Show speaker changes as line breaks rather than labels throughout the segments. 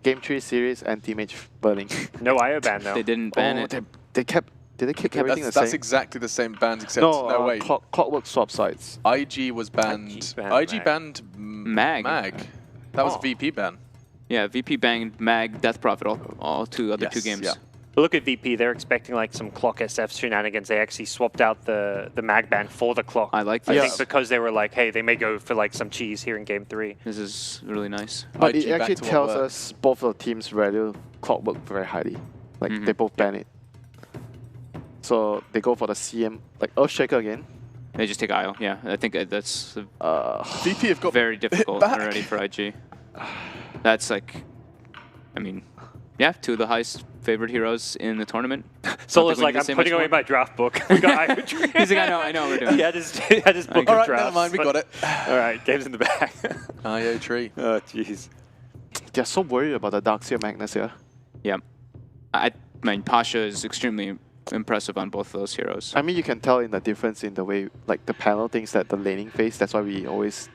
Game 3 series anti-mage burning.
No IO ban though.
They didn't ban it.
They kept. Did they keep everything the same?
That's exactly the same bans, except
no,
wait.
Clockwork swap sides.
IG was banned. IG banned
Mag.
That was a VP ban.
Yeah, VP banged Mag, Death Prophet, all two other two games.
Yeah.
But look at VP, they're expecting like some clock SF shenanigans. They actually swapped out the mag ban for the clock.
I like
I
this.
think because they were like, hey, they may go for like some cheese here in game 3.
This is really nice.
But
IG
it actually
back to what
tells
worked.
us both of the teams value Clockwork very highly. Like they both ban it. So they go for the CM, like Earthshaker again.
They just take IO. Yeah, I think that's
VP have got
very difficult
back.
already for IG. That's like, I mean, yeah, two of the highest favorite heroes in the tournament.
Solo's like, I'm putting away my draft book. We got IO tree.
He's like, I know what we're doing.
He had his book
All
of
right,
drafts.
never mind, we got it.
All right, game's in the bag.
IO tree.
Oh, jeez.
They're so worried about the Darkseer Magnus here.
Yeah. I mean, Pasha is extremely impressive on both of those heroes.
I mean, you can tell in the difference in the way, like the panel thinks that the laning phase, that's why we always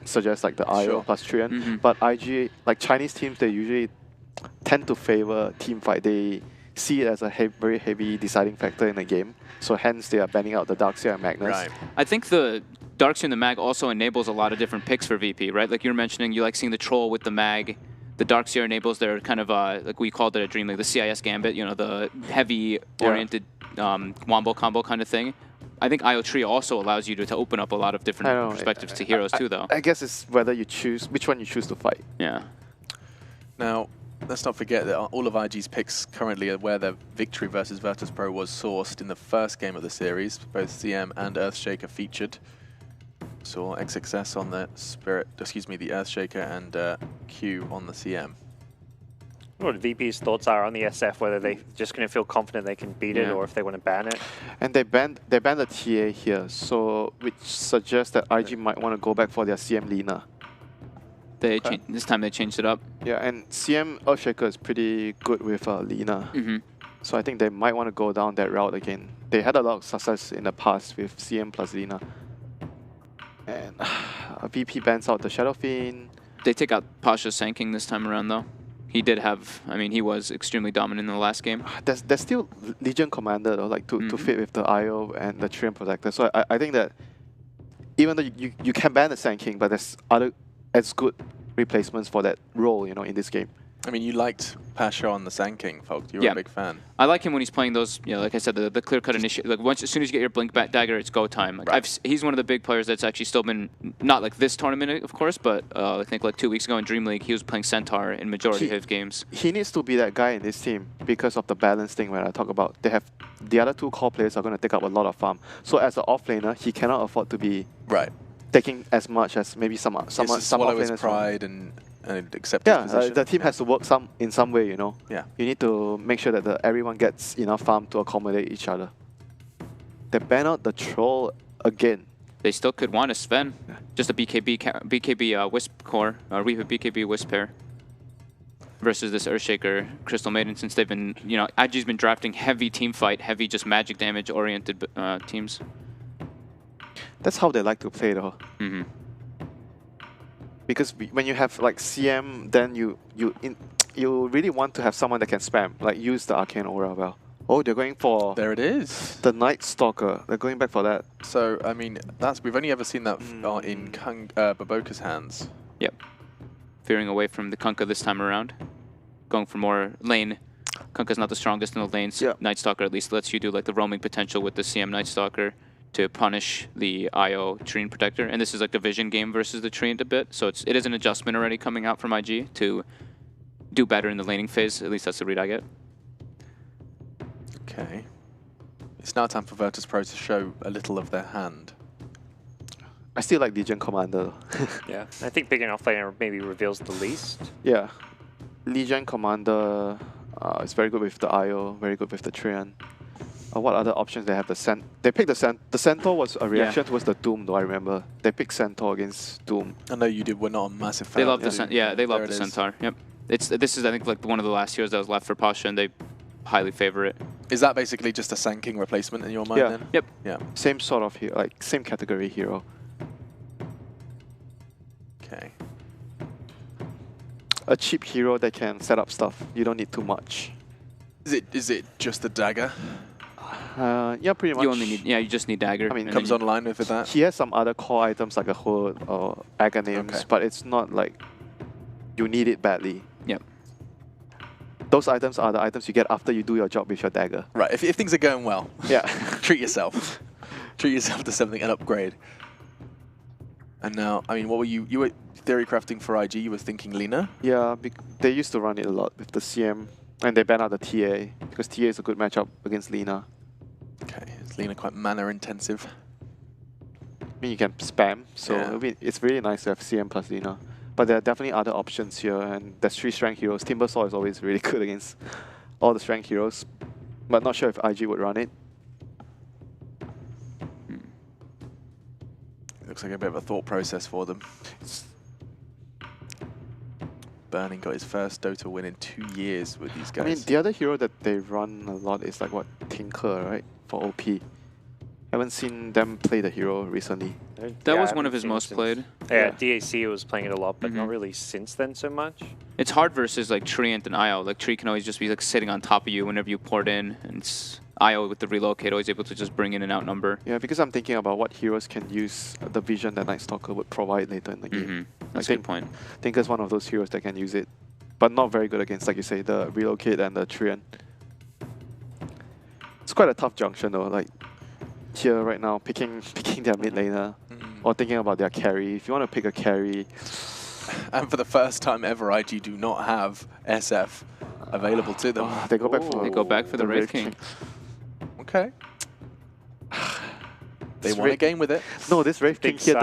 suggest like the IO plus Trian. But IG, like Chinese teams, they usually tend to favor team fight. They see it as a very heavy deciding factor in the game. So hence they are banning out the Darkseer and Magnus.
Right.
I think the Darkseer and the Mag also enables a lot of different picks for VP, right? Like you were mentioning, you like seeing the Troll with the Mag. The Darkseer enables their kind of, like we called it a dream, like the CIS Gambit, you know, the heavy-oriented wombo combo kind of thing. I think IO Tree also allows you to open up a lot of different perspectives to heroes too, though.
I guess it's whether you choose, which one you choose to fight.
Yeah.
Now, let's not forget that all of IG's picks currently are where their victory versus Virtus.pro was sourced in the first game of the series. Both CM and Earthshaker featured. Saw XXS on the the Earthshaker and Q on the CM.
What VP's thoughts are on the SF, whether they just going to feel confident they can beat it or if they want to ban it.
And they banned the TA here, so which suggests that IG might want to go back for their CM Lina.
This time they changed it up.
Yeah, and CM Earthshaker is pretty good with Lina. So I think they might want to go down that route again. They had a lot of success in the past with CM plus Lina. And VP bans out the Shadow Fiend.
They take out Pasha's Sanking this time around, though. He did have, I mean, he was extremely dominant in the last game.
There's still Legion Commander, though, like to fit with the IO and the Triumph Protector. So I think that even though you can ban the Sand King, but there's other as good replacements for that role, you know, in this game.
I mean, you liked Pasha on the Sand King, folks. You were a big fan.
I like him when he's playing those, you know, like I said, the clear-cut initiative. Like as soon as you get your Blink Dagger, it's go time. Like he's one of the big players that's actually still been, not like this tournament, of course, but I think like 2 weeks ago in Dream League, he was playing Centaur in majority of his games.
He needs to be that guy in this team because of the balance thing when I talk about. They have the other two core players are going to take up a lot of farm. So as an off-laner, he cannot afford to be taking as much as maybe some off-laners.
Pride and accept his position.
The team has to work in some way, you know.
Yeah.
You need to make sure that everyone gets enough farm to accommodate each other. They ban out the Troll again.
They still could want a Sven. Just a BKB Wisp core, Reaper BKB Wisp pair. Versus this Earthshaker Crystal Maiden, since they've been, you know, IG's been drafting heavy team fight, heavy just magic damage oriented teams.
That's how they like to play, though. Because when you have like CM, then you really want to have someone that can spam, like use the Arcane Aura well. Oh, they're going for...
There it is.
The Night Stalker. They're going back for that.
So, I mean, we've only ever seen that in Baboka's hands.
Yep. Veering away from the Kunkka this time around. Going for more lane. Kunkka's not the strongest in the lanes. Night Stalker at least lets you do like the roaming potential with the CM Night Stalker to punish the IO Treant Protector. And this is like the Vision game versus the Treant a bit. So it is an adjustment already coming out from IG to do better in the laning phase. At least that's the read I get.
Okay. It's now time for Virtus.pro to show a little of their hand.
I still like Legion Commander.
Yeah, I think picking offlaner maybe reveals the least.
Yeah. Legion Commander is very good with the IO, very good with the Trian. What other options they have? They picked the Centaur was a reaction towards the Doom, though. I remember they picked Centaur against Doom.
I know you did. We're not a massive fan.
They love they love the Centaur. Yep. This is I think like one of the last heroes that was left for Pasha, and they highly favor it.
Is that basically just a Sand King replacement in your mind then?
Yep.
Yeah.
Same sort of hero, like same category hero.
Okay.
a cheap hero that can set up stuff. You don't need too much.
Is it just the dagger?
Yeah, pretty much.
You only need, you just need dagger.
I mean,
Comes online with that.
He has some other core items like a hood or agonyms, but it's not like you need it badly.
Yep.
Those items are the items you get after you do your job with your dagger.
Right, if things are going well,
yeah,
treat yourself. Treat yourself to something and upgrade. And now, I mean, what were you were theory crafting for IG, you were thinking Lina?
Yeah, they used to run it a lot with the CM, and they banned out the TA, because TA is a good matchup against Lina.
Okay, is Lina quite mana intensive?
I mean, you can spam, so it's really nice to have CM plus Lina. But there are definitely other options here, and there's 3 strength heroes. Timbersaw is always really good against all the strength heroes, but not sure if IG would run it.
Looks like a bit of a thought process for them. Burning got his first Dota win in 2 years with these guys.
I mean, the other hero that they run a lot is like, what, Tinker, right? For OP. Haven't seen them play the hero recently.
That was one of his most played.
Yeah, DAC was playing it a lot, but not really since then so much.
It's hard versus like Treant and IO. Like Tree can always just be like sitting on top of you whenever you port in, and IO with the relocate always able to just bring in and outnumber.
Yeah, because I'm thinking about what heroes can use the vision that Night Stalker would provide later in the game.
That's a good point.
Tinker's one of those heroes that can use it, but not very good against, like you say, the relocate and the Treant. It's quite a tough junction though. Like here right now, picking their mid laner or thinking about their carry. If you want to pick a carry,
and for the first time ever, IG do not have SF available to them.
They go back for
the Wraith King.
Okay. They won a game with it.
No, this Wraith King here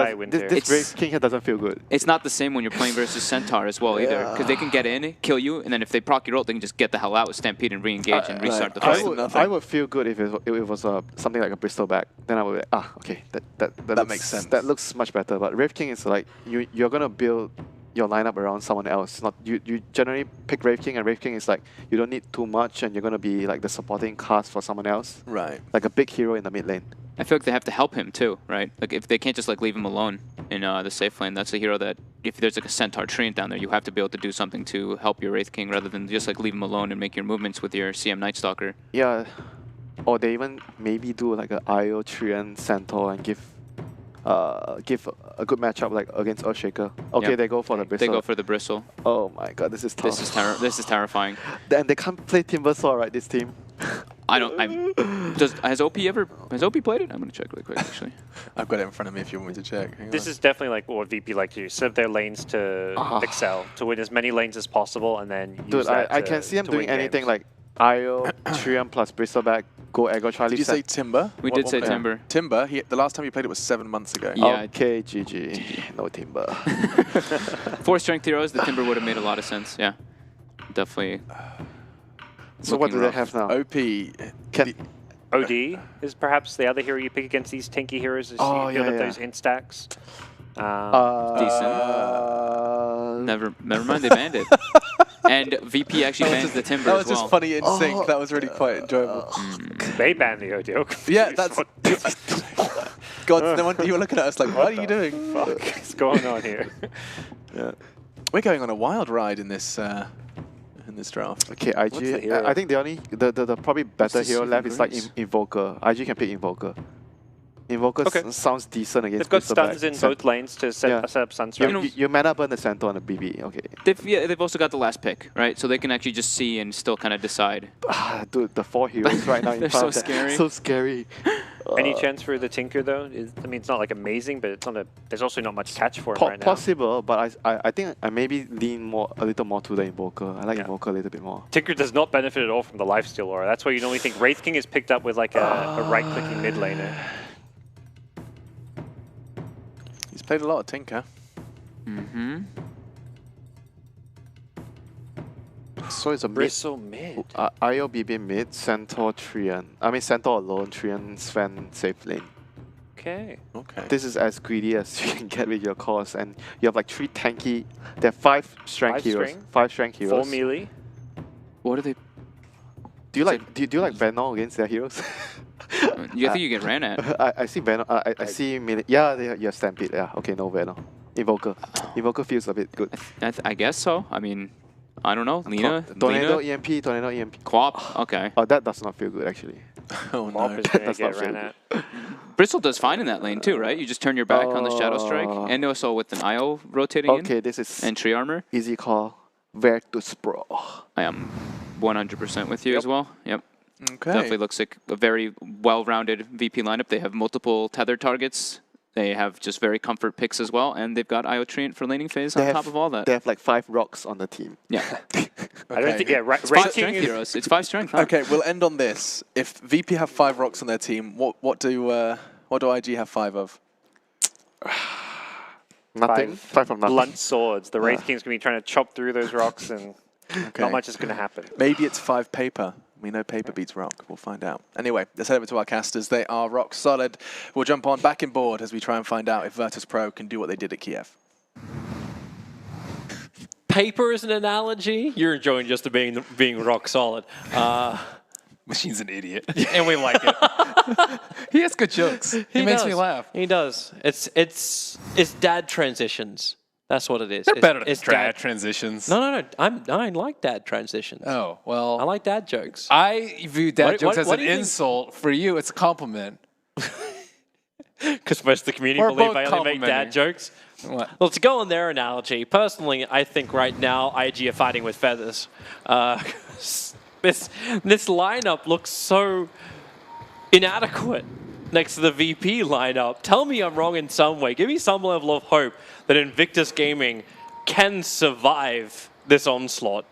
doesn't feel good.
It's not the same when you're playing versus Centaur as well either, because they can get in, kill you, and then if they proc your ult, they can just get the hell out with Stampede and re-engage and restart the fight.
I would feel good if it was something like a Bristol back. Then I would be like, okay, that
makes sense.
That looks much better. But Wraith King is like you're gonna build your lineup around someone else. Not you generally pick Wraith King, and Wraith King is like you don't need too much, and you're gonna be like the supporting cast for someone else.
Right.
Like a big hero in the mid lane.
I feel like they have to help him too, right? Like if they can't just like leave him alone in the safe lane, that's a hero that if there's like a Centaur Treant down there, you have to be able to do something to help your Wraith King rather than just like leave him alone and make your movements with your CM Night Stalker.
Yeah, or they even maybe do like an IO Treant Centaur and give a good matchup like against Earthshaker. Okay, they go for the Bristle.
They go for the Bristle.
Oh my god, this is tough.
This is terrifying.
And they can't play Timbersaw, right? This team.
I don't. Has OP played it? I'm gonna check really quick actually.
I've got it in front of me if you want me to check.
This is definitely like what VP like to do. Set up their lanes to excel, to win as many lanes as possible, and then use that
I can see them doing anything like IO, Triumph plus Bristleback, go aggro Charlie.
Did you say Timber?
We did say Timber.
Timber, the last time you played it was 7 months ago.
Yeah.
Okay, GG. No Timber.
4 strength heroes, the Timber would have made a lot of sense. Yeah. Definitely.
So what do they have now?
OP.
OD is perhaps the other hero you pick against these tanky heroes. Is you build up those int stacks.
Decent. Never mind, they banned it. And VP actually bans the Timber
That was just funny in sync. That was really quite enjoyable.
They banned the OD.
Yeah, that's... God, no wonder you were looking at us like, what are you doing?
Fuck, what's going on here?
Yeah.
We're going on a wild ride in this draft.
Okay, IG. I think the probably better hero left is like Invoker. IG can pick Invoker. Invoker sounds decent against
They've got stuns in both lanes to set up Sunstrike.
You mana burn the center on the BB. Okay.
They've also got the last pick, right? So they can actually just see and still kind of decide.
Dude, the 4 heroes right now in
They're
front
so
of them.
scary.
So scary.
Any chance for the Tinker though? I mean, it's not like amazing, but it's not there's also not much catch for him right now.
Possible, but I think I maybe lean a little more to the Invoker. I like Invoker a little bit more.
Tinker does not benefit at all from the lifesteal aura. That's why you normally think Wraith King is picked up with like a right-clicking mid laner.
He's played a lot of Tinker.
Mm-hmm.
So it's a
Bristle mid.
IO BB mid, Centaur Treant. I mean Centaur alone, Treant, Sven safe lane.
Okay.
This is as greedy as you can get with your cores, and you have like 3 tanky. There are 5 strength heroes. 5 strength heroes.
4 melee.
What are they?
Do you like Venom against their heroes?
You think you get ran at?
I see Venom. I see melee. Yeah, you have Stampede. Yeah. Okay, no Venom. Invoker. Invoker feels a bit good.
I guess so. I mean, I don't know. Lina?
Tornado
Lina?
EMP, Tornado EMP.
Quap? Okay.
Oh, that does not feel good, actually.
Oh,
Mop
no.
is gonna
That's
get
not
ran
fair.
at.
Bristol does fine in that lane too, right? You just turn your back on the Shadow Strike. And also with an IO rotating
Okay,
in.
this is
And tree armor.
easy call. Virtus.pro.
I am 100% with you as well. Yep.
Okay.
Definitely looks like a very well-rounded VP lineup. They have multiple tethered targets. They have just very comfort picks as well, and they've got IO Treant for laning phase on top of all that.
They have like 5 rocks on the team.
Yeah.
I don't think, yeah,
It's 5
ranking
strength
is,
heroes. It's 5 strength, huh?
Okay, we'll end on this. If VP have 5 rocks on their team, what do IG have 5 of?
Nothing. 5 from nothing.
blunt swords. The Wraith King's going to be trying to chop through those rocks, and not much is going to happen.
Maybe it's 5 paper. We know paper beats rock. We'll find out. Anyway, let's head over to our casters. They are rock solid. We'll jump on back in board as we try and find out if Virtus.pro can do what they did at Kiev.
Paper is an analogy. You're enjoying just being rock solid.
Machine's an idiot, and we like it. He has good jokes. He makes me laugh.
He does. It's dad transitions. That's what it is.
They're better than
it's
dad transitions.
No. I like dad transitions.
Oh, well.
I like dad jokes.
I view dad jokes as
what
an
do you think?
insult. For you, it's a compliment.
Because most of the community
We're
believe
both
I only make dad
complimenting.
jokes.
What?
Well, to go on their analogy, personally, I think right now IG are fighting with feathers. This lineup looks so inadequate next to the VP lineup. Tell me I'm wrong in some way. Give me some level of hope that Invictus Gaming can survive this onslaught.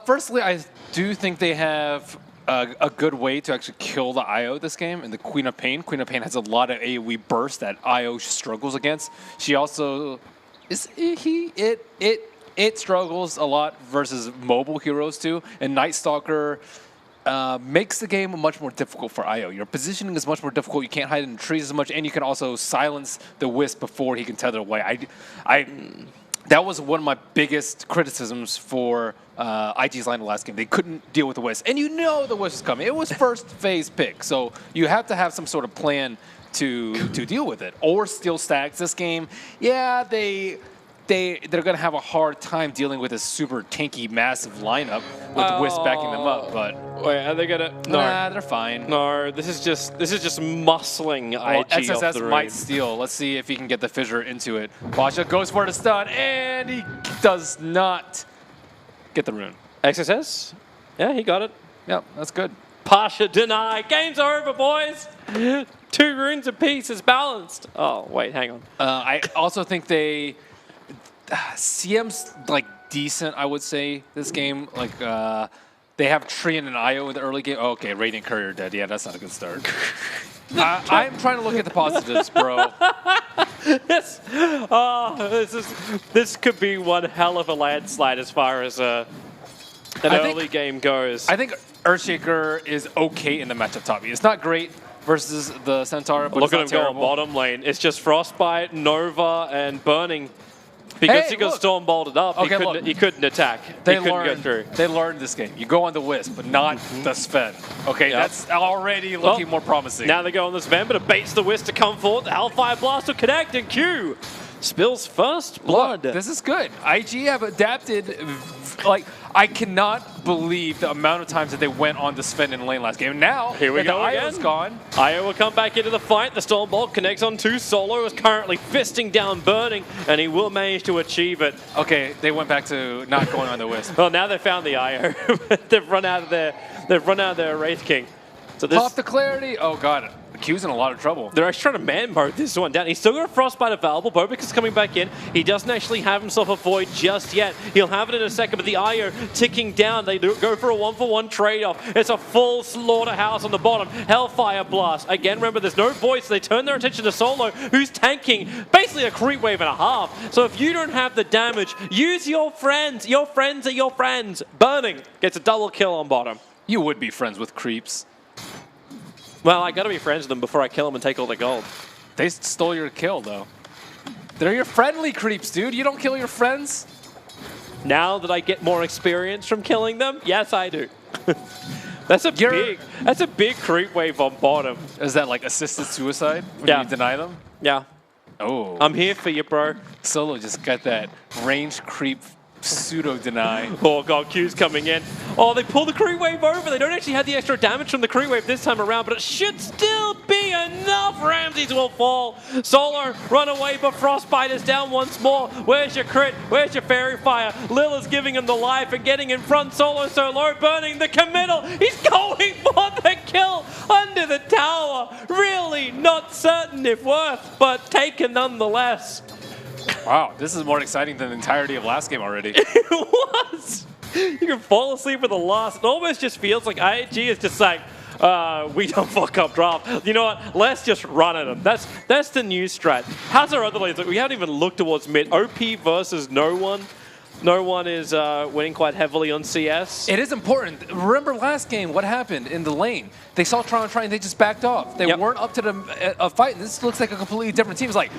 Firstly, I do think they have a good way to actually kill the IO this game, and the Queen of Pain. Queen of Pain has a lot of AoE burst that IO struggles against. She also it struggles a lot versus mobile heroes too, and Night Stalker makes the game much more difficult for IO. Your positioning is much more difficult. You can't hide in the trees as much, and you can also silence the Wisp before he can tether away. That was one of my biggest criticisms for IG's lineup last game. They couldn't deal with the Wisp. And you know the Wisp is coming. It was first phase pick, so you have to have some sort of plan to deal with it. Or steal stacks. This game, yeah, they're going to have a hard time dealing with a super tanky, massive lineup with Wisp backing them up. But
Wait, are they gonna? No,
nah, they're fine.
no. This is just muscling
Well,
IG off
XSS
the
might
ring.
steal. Let's see if he can get the fissure into it. Basha goes for the stun, and he does not get the rune.
XSS? Yeah, he got it.
Yep, that's good.
Pasha denied. Game's over, boys. 2 runes apiece is balanced. Oh, wait, hang on.
I also think CM's like decent, I would say, this game. Like, they have Treant and IO in the early game. Oh, okay, Radiant Courier dead. Yeah, that's not a good start. I'm trying to look at the positives, bro.
This could be one hell of a landslide as far as an early game goes.
I think Earthshaker is okay in the matchup top. It's not great versus the Centaur, but
Look at him
it's not terrible.
go on bottom lane. It's just Frostbite, Nova, and Burning. Because
Hey,
he got
look.
storm bolted up,
Okay,
he couldn't attack.
They
he couldn't
learned,
go through.
They learned this game. You go on the Wisp, but not the Sven. Okay,
Yep.
that's already looking more promising.
Now they go on this Sven, but it baits the Wisp to come forward. The Hellfire Blast will connect, and Q spills first blood.
Look, this is good. IG have adapted. Like, I cannot believe the amount of times that they went on the Sven in lane last game. Now,
Here we
that
go
the
again.
IO's gone.
IO will come back into the fight. The Stormbolt connects on 2. Solo is currently fisting down Burning, and he will manage to achieve it.
Okay, they went back to not going on the Wisp.
Well, now they found the IO. They've run out of their Wraith King. So this,
Pop the clarity. Oh, God. Q's in a lot of trouble.
they're actually trying to man mode this one down. He's still got a Frostbite available. Bobik is coming back in. He doesn't actually have himself a Void just yet. He'll have it in a second, but the IO ticking down. They do go for a 1-for-1 trade-off. It's a full slaughterhouse on the bottom. Hellfire Blast. Again, remember, there's no Void, so they turn their attention to Solo, who's tanking basically a creep wave and a half. So if you don't have the damage, use your friends. Your friends are your friends. Burning gets a double kill on bottom.
You would be friends with creeps.
Well, I gotta be friends with them before I kill them and take all their gold.
They stole your kill, though. They're your friendly creeps, dude. You don't kill your friends.
Now that I get more experience from killing them, yes, I do. That's a big creep wave on bottom.
Is that like assisted suicide when
Yeah.
you deny them?
Yeah.
Oh.
I'm here for you, bro.
Solo just got that range creep pseudo deny.
Oh god, Q's coming in. Oh, they pull the creep wave over. They don't actually have the extra damage from the creep wave this time around, but it should still be enough. Ramses will fall. Solo run away, but Frostbite is down once more. Where's your crit? Where's your fairy fire? Lil is giving him the life and getting in front. Solo so low, burning the committal. He's going for the kill under the tower. Really not certain if worth, but taken nonetheless.
Wow, this is more exciting than the entirety of last game already.
It was. You can fall asleep with the loss. It almost just feels like IAG is just like, we don't fuck up draft. You know what? Let's just run at them. That's the new strat. How's our other lanes? Like, we haven't even looked towards mid. OP versus no one. No one is winning quite heavily on CS.
It is important. Remember last game, what happened in the lane? They saw Tron try and they just backed off. They weren't up to the fight, and this looks like a completely different team. It's like,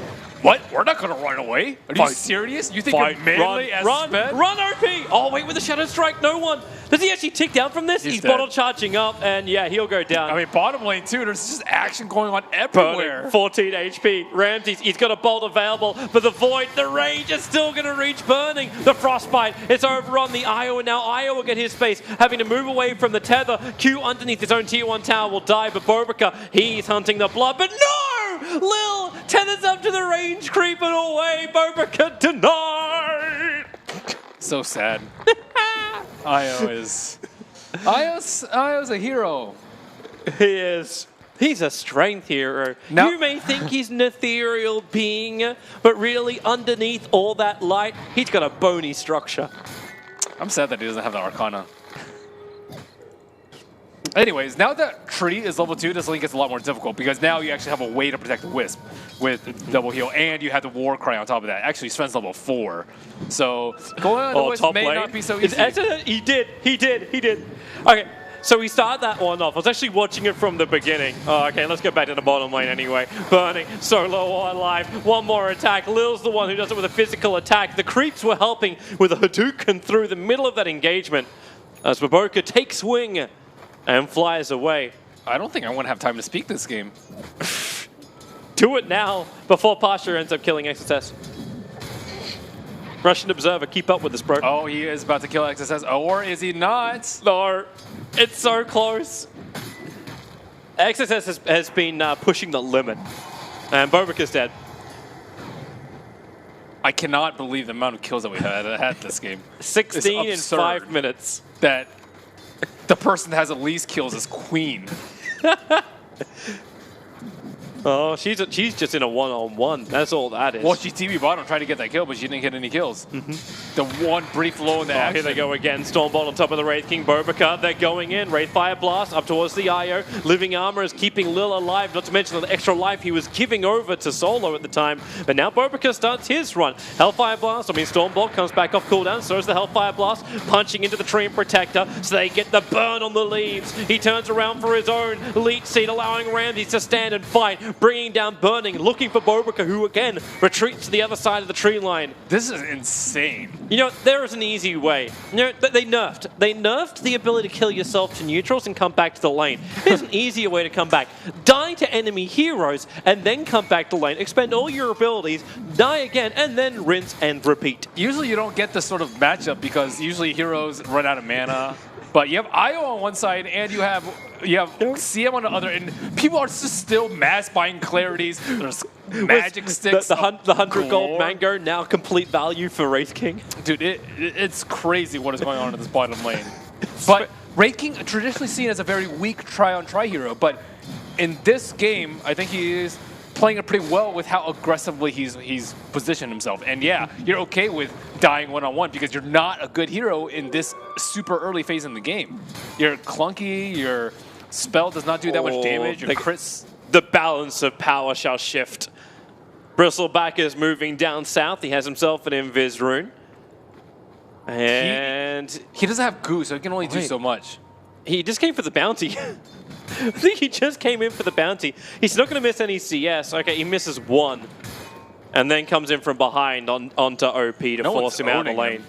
what? We're not going to run away? Are you serious? You think you're manly as Sven?
Run, OP! Oh, wait, with the Shadow Strike, no one. Does he actually tick down from this? He's bottle charging up, and yeah, he'll go down.
I mean, bottom lane too, there's just action going on everywhere.
Burning, 14 HP. Ramses, he's got a bolt available for the Void. The Rage is still going to reach Burning. The Frostbite, it's over on the Io, and now Io will get his space, having to move away from the tether. Q underneath his own tier 1 tower will die, but Bobica, he's hunting the blood, but no! Lil tethers up to the range, creeping away. Bobica denied!
So sad. Io's a hero.
He is. He's a strength hero.
Now,
you may think he's an ethereal being, but really underneath all that light, he's got a bony structure.
I'm sad that he doesn't have the Arcana. Anyways, now that Tree is level 2, this lane gets a lot more difficult because now you actually have a way to protect the Wisp with double heal, and you have the War Cry on top of that. Actually, Sven's level 4. So going on the Wisp may not be so easy.
He did. Okay, so we started that one off. I was actually watching it from the beginning. Oh, okay, let's go back to the bottom lane anyway. Burning, solo on life. One more attack. Lil's the one who does it with a physical attack. The creeps were helping with a Hadouken through the middle of that engagement as Baboka takes wing and flies away.
I don't think I want to have time to speak this game.
Do it now before Pasha ends up killing XSS. Russian Observer, keep up with this, bro.
Oh, he is about to kill XSS, or is he not?
No, it's so close. XSS has been pushing the limit, and Bobica's dead.
I cannot believe the amount of kills that we had this game.
16 in 5 minutes.
That the person that has the least kills is Queen.
Oh, she's just in a one-on-one. That's all that is.
Well, she TV bottom trying to get that kill, but she didn't get any kills. The one brief low in the action.
Here they go again. Stormbolt on top of the Wraith King. Bobica, they're going in. Wraith Fire Blast up towards the Io. Living Armor is keeping Lil alive, not to mention the extra life he was giving over to Solo at the time. But now Bobica starts his run. Hellfire Blast, Stormbolt comes back off cooldown. So is the Hellfire Blast, punching into the Tree and Protector, so they get the burn on the leaves. He turns around for his own Leech Seed, allowing Ramses to stand and fight. Bringing down Burning, looking for Bobica, who again retreats to the other side of the tree line.
This is insane.
You know, there is an easy way. You know, they nerfed the ability to kill yourself to neutrals and come back to the lane. There's an easier way to come back. Die to enemy heroes and then come back to lane. Expend all your abilities, die again, and then rinse and repeat.
Usually you don't get this sort of matchup because usually heroes run out of mana. But you have Io on one side, and you have CM on the other, and people are just still mass buying clarities. There's magic sticks.
The 100 gold mango, now complete value for Wraith King.
Dude, it's crazy what is going on in this bottom lane. But Wraith King, traditionally seen as a very weak try-on-try hero, but in this game, I think he is playing it pretty well with how aggressively he's positioned himself. And yeah, you're okay with dying one-on-one because you're not a good hero in this super early phase in the game. You're clunky, your spell does not do that much damage, your crits.
The balance of power shall shift. Bristleback is moving down south. He has himself an Invis rune. And
he doesn't have goo, so he can only do so much.
He just came for the bounty. I think he just came in for the bounty. He's not going to miss any CS. Okay, he misses one. And then comes in from behind onto OP to force him out of the lane.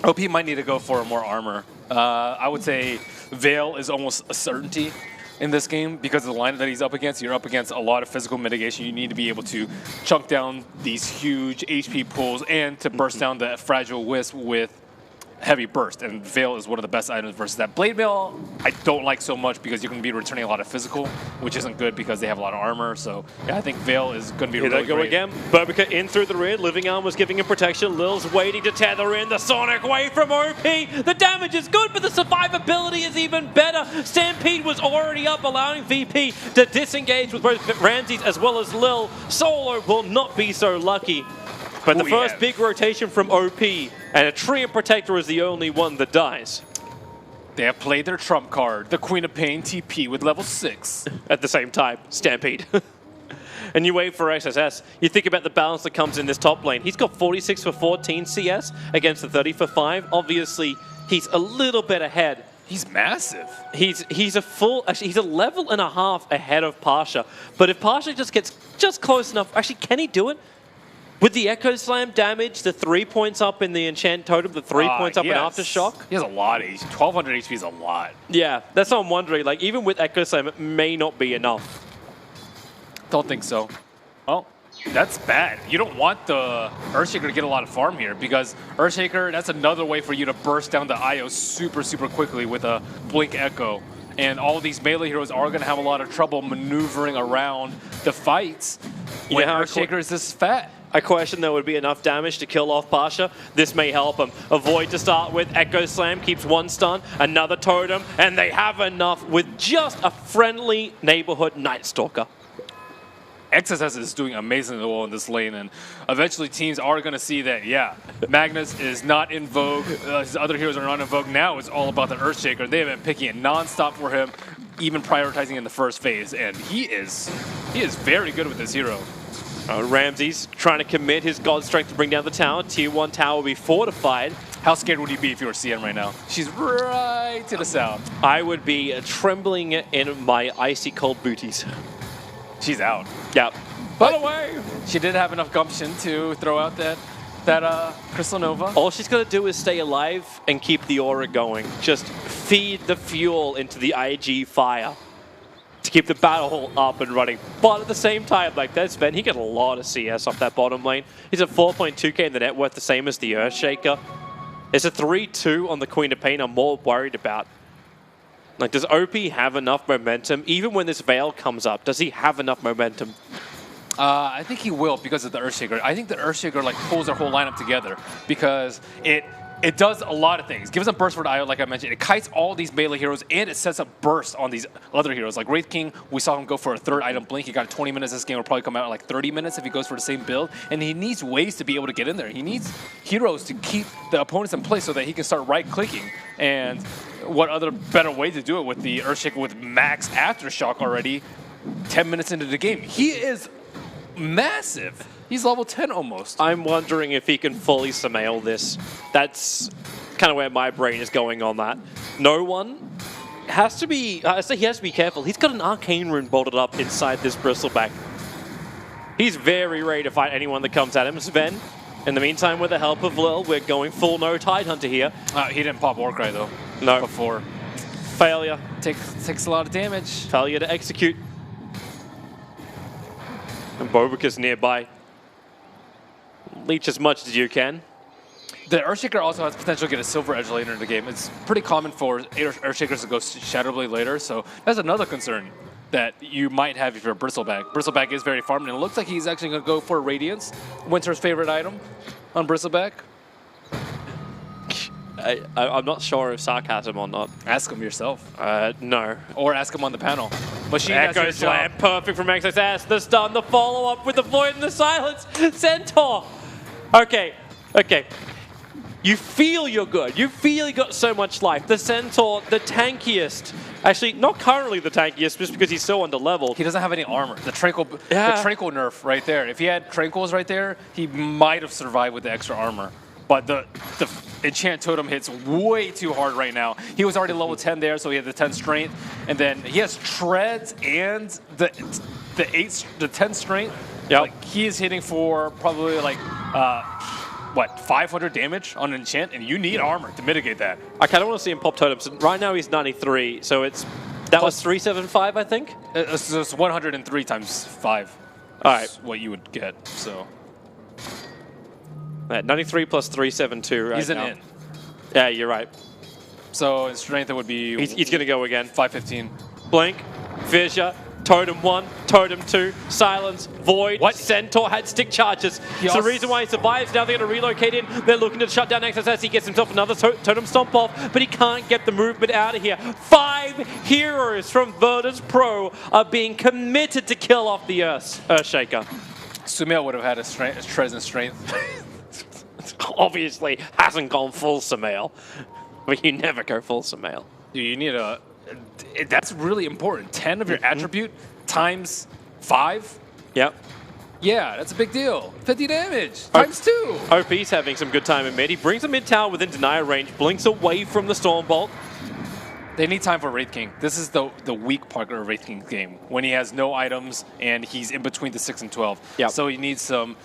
OP might need to go for more armor. I would say Veil is almost a certainty. in this game because of the lineup that he's up against. You're up against a lot of physical mitigation. You need to be able to chunk down these huge HP pulls and to burst down the fragile Wisp with heavy burst, and Veil is one of the best items versus that. Blade Mail, I don't like so much because you're going to be returning a lot of physical, which isn't good because they have a lot of armor. So yeah, I think Veil is going to be
Here
really
they go
great.
again. Burbica in through the rear. Living Arm was giving him protection. Lil's waiting to tether in. The Sonic way from OP. The damage is good, but the survivability is even better. Stampede was already up, allowing VP to disengage with both Ramses as well as Lil. Solo will not be so lucky. But the first big rotation from OP, and a Treant Protector is the only one that dies.
They have played their trump card, the Queen of Pain TP with level 6.
At the same time, Stampede. And you wait for XSS. You think about the balance that comes in this top lane. He's got 46 for 14 CS against the 30 for 5. Obviously, he's a little bit ahead.
He's massive.
He's a full, actually, he's a level and a half ahead of Pasha. But if Pasha just gets just close enough, actually, can he do it? With the Echo Slam damage, the 3 points up in the Enchant Totem, the 3 points up in Aftershock.
He has a lot of HP. 1200 HP is a lot.
Yeah, that's what I'm wondering. Like, even with Echo Slam, it may not be enough.
Don't think so. Well, that's bad. You don't want the Earthshaker to get a lot of farm here because Earthshaker, that's another way for you to burst down the IO super, super quickly with a Blink Echo. And all these melee heroes are going to have a lot of trouble maneuvering around the fights when Earthshaker is this fat.
I question there would be enough damage to kill off Pasha. This may help him. Avoid to start with. Echo Slam keeps one stun, another totem, and they have enough with just a friendly neighborhood Night Stalker.
XSS is doing amazingly well in this lane, and eventually teams are going to see that, yeah, Magnus is not in vogue. His other heroes are not in vogue. Now it's all about the Earthshaker. They have been picking it nonstop for him, even prioritizing in the first phase, and he is very good with this hero.
Ramses trying to commit his God Strength to bring down the tower. Tier 1 tower will be fortified.
How scared would you be if you were CM right now? She's right to the south.
I would be trembling in my icy cold booties.
She's out.
Yep. By the way,
she did have enough gumption to throw out that Crystal Nova.
All she's got to do is stay alive and keep the aura going. Just feed the fuel into the IG fire to keep the battle hole up and running. But at the same time, like that Sven, he got a lot of CS off that bottom lane. He's at 4.2k in the net worth, the same as the Earthshaker. It's a 3-2 on the Queen of Pain I'm more worried about. Like, does OP have enough momentum? Even when this Veil comes up, does he have enough momentum?
I think he will because of the Earthshaker. I think the Earthshaker like pulls their whole lineup together because it does a lot of things. Gives them burst for the IO, like I mentioned. It kites all these melee heroes, and it sets up burst on these other heroes. Like Wraith King, we saw him go for a third item blink. He got 20 minutes. This game will probably come out in like 30 minutes if he goes for the same build. And he needs ways to be able to get in there. He needs heroes to keep the opponents in place so that he can start right-clicking. And what other better way to do it with the Earthshaker with max Aftershock already 10 minutes into the game? He is massive. He's level 10 almost.
I'm wondering if he can fully Samael this. That's kind of where my brain is going on that. No one has to be, I say he has to be careful. He's got an Arcane Rune bolted up inside this Bristleback. He's very ready to fight anyone that comes at him. Sven, in the meantime, with the help of Lil, we're going full no Tidehunter here.
He didn't pop Warcry though.
No.
Before.
Failure.
Takes a lot of damage.
Failure to execute. And Bobica's nearby. Leech as much as you can.
The Earthshaker also has potential to get a Silver Edge later in the game. It's pretty common for Earthshakers to go Shadowblade later, so that's another concern that you might have if you're a Bristleback. Bristleback is very farmed, and it looks like he's actually going to go for Radiance, Winter's favorite item on Bristleback.
I'm not sure if sarcasm or not.
Ask him yourself.
No.
Or ask him on the panel. Machine
Echo Slam, perfect from XSS. The stun, the follow-up with the Void and the Silence. Centaur. Okay. You feel you're good. You feel you got so much life. The Centaur, the tankiest. Actually, not currently the tankiest, just because he's so under-leveled.
He doesn't have any armor. The Tranquil nerf right there. If he had Tranquils right there, he might have survived with the extra armor. But the Enchant Totem hits way too hard right now. He was already level 10 there, so he had the 10 strength. And then he has Treads and the 10 strength.
Yep.
Like, he is hitting for probably like, 500 damage on Enchant, and you need armor to mitigate that.
I kind of want to see him pop totems. Right now he's 93, so That was 375, I think?
It's 103 times 5.
All right.
What you would get, so.
93 plus 372 right
He's an
now.
in.
Yeah, you're right.
So in strength, it would be...
He's going to go again.
515.
Blink, Fissure, Totem 1, Totem 2, Silence, Void,
What?
Centaur had stick charges.
He
It's the
also-
reason why he survives. Now they're going to relocate in. They're looking to shut down Nexus as he gets himself another Totem Stomp off, but he can't get the movement out of here. 5 heroes from Virtus.pro are being committed to kill off the Earthshaker.
Sumail would have had a present strength.
Obviously hasn't gone full Sumail. But you never go full Sumail.
You need a... That's really important. 10 of your attribute times 5.
Yep.
Yeah, that's a big deal. 50 damage times 2.
OP's having some good time in mid. He brings the mid tower within denier range, blinks away from the Stormbolt.
They need time for Wraith King. This is the weak part of Wraith King's game, when he has no items and he's in between the 6 and 12.
Yep.
So he needs some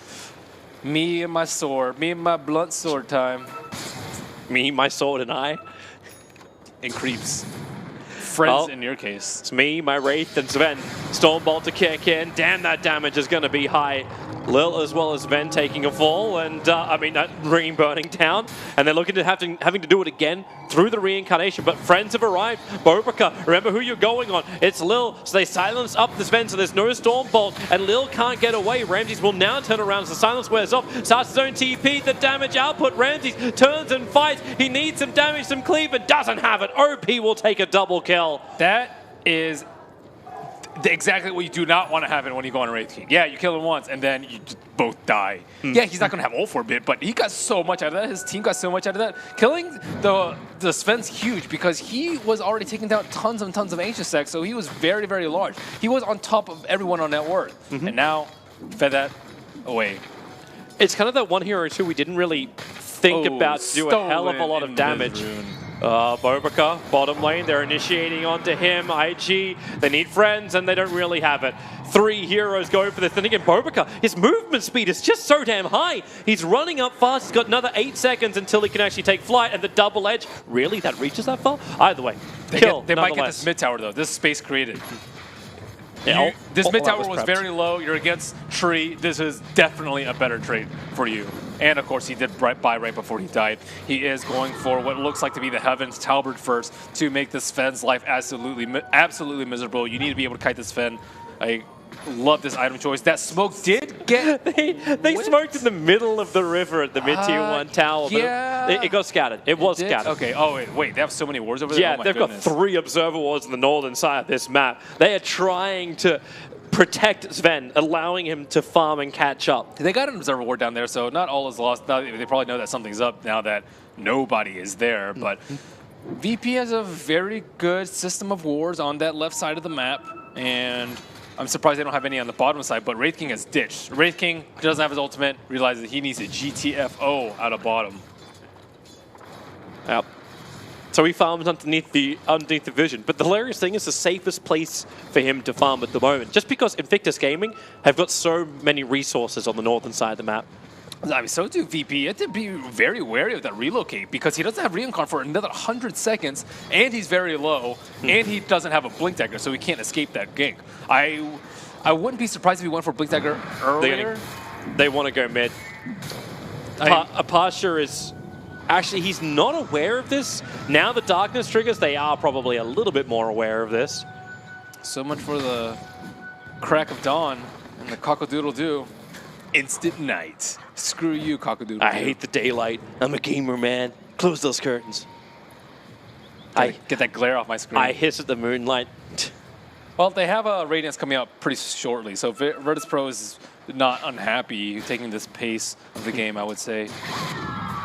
me and my sword, me and my blunt sword time.
Me, my sword, and I.
And creeps. Friends
Well,
in your case.
It's me, my Wraith, and Sven. Stormbolt to kick in. Damn, that damage is going to be high. Lil as well as Sven taking a fall, and that ring burning down. And they're looking to having to do it again through the reincarnation. But friends have arrived. Bobika, remember who you're going on. It's Lil, so they silence up the Sven, so there's no Stormbolt, and Lil can't get away. Ramses will now turn around as the silence wears off. Starts his own TP, the damage output. Ramses turns and fights. He needs some damage, some cleave, and doesn't have it. OP will take a double kill.
That is exactly what you do not want to happen when you go on a Wraith King. Yeah, you kill him once, and then you just both die. Yeah, he's not going to have ult for a bit, but he got so much out of that. His team got so much out of that. Killing the Sven's huge because he was already taking down tons and tons of Ancient Stacks, so he was very, very large. He was on top of everyone on net worth. And now, fed that away.
It's kind of that one hero too we didn't really think about to do a hell of a lot of damage. Bobika, bottom lane, they're initiating onto him. IG, they need friends, and they don't really have it. 3 heroes go for this. And again, Bobika, his movement speed is just so damn high. He's running up fast. He's got another 8 seconds until he can actually take flight. And the double edge, really? That reaches that far? Either way, kill,
They might get this mid tower, though. This space created.
Yeah,
this mid tower was very low. You're against Tree. This is definitely a better trade for you. And of course, he did buy right before he died. He is going for what looks like to be the Heavens Talbot first to make this Sven's life absolutely miserable. You need to be able to kite this Sven. I love this item choice. That smoke did get...
they smoked in the middle of the river at the mid-tier 1 tower.
Yeah.
But it got scattered. It was scattered.
Okay. Oh, wait. They have so many wars over there?
Yeah,
Oh my
they've
goodness.
got 3 observer wards in the northern side of this map. They are trying to protect Sven, allowing him to farm and catch up.
They got an observer ward down there, so not all is lost. They probably know that something's up now that nobody is there. But VP has a very good system of wards on that left side of the map, and I'm surprised they don't have any on the bottom side, but Wraith King has ditched. Wraith King doesn't have his ultimate, realizes he needs a GTFO out of bottom.
Yep. So he farms underneath the vision. But the hilarious thing is the safest place for him to farm at the moment. Just because Invictus Gaming have got so many resources on the northern side of the map.
I mean, so do VP. You have to be very wary of that relocate because he doesn't have Reincarn for another 100 seconds, and he's very low, and he doesn't have a Blink Dagger, so he can't escape that gank. I wouldn't be surprised if he went for Blink Dagger earlier.
They want to go mid. Apasha is... Actually, he's not aware of this. Now the darkness triggers, they are probably a little bit more aware of this.
So much for the crack of dawn and the cock-a-doodle-doo. Instant night. Screw you, cock-a-doodle-doo.
I hate the daylight. I'm a gamer, man. Close those curtains.
Get that glare off my screen.
I hiss at the moonlight.
Well, they have a Radiance coming out pretty shortly, so Virtus.pro is not unhappy taking this pace of the game, I would say.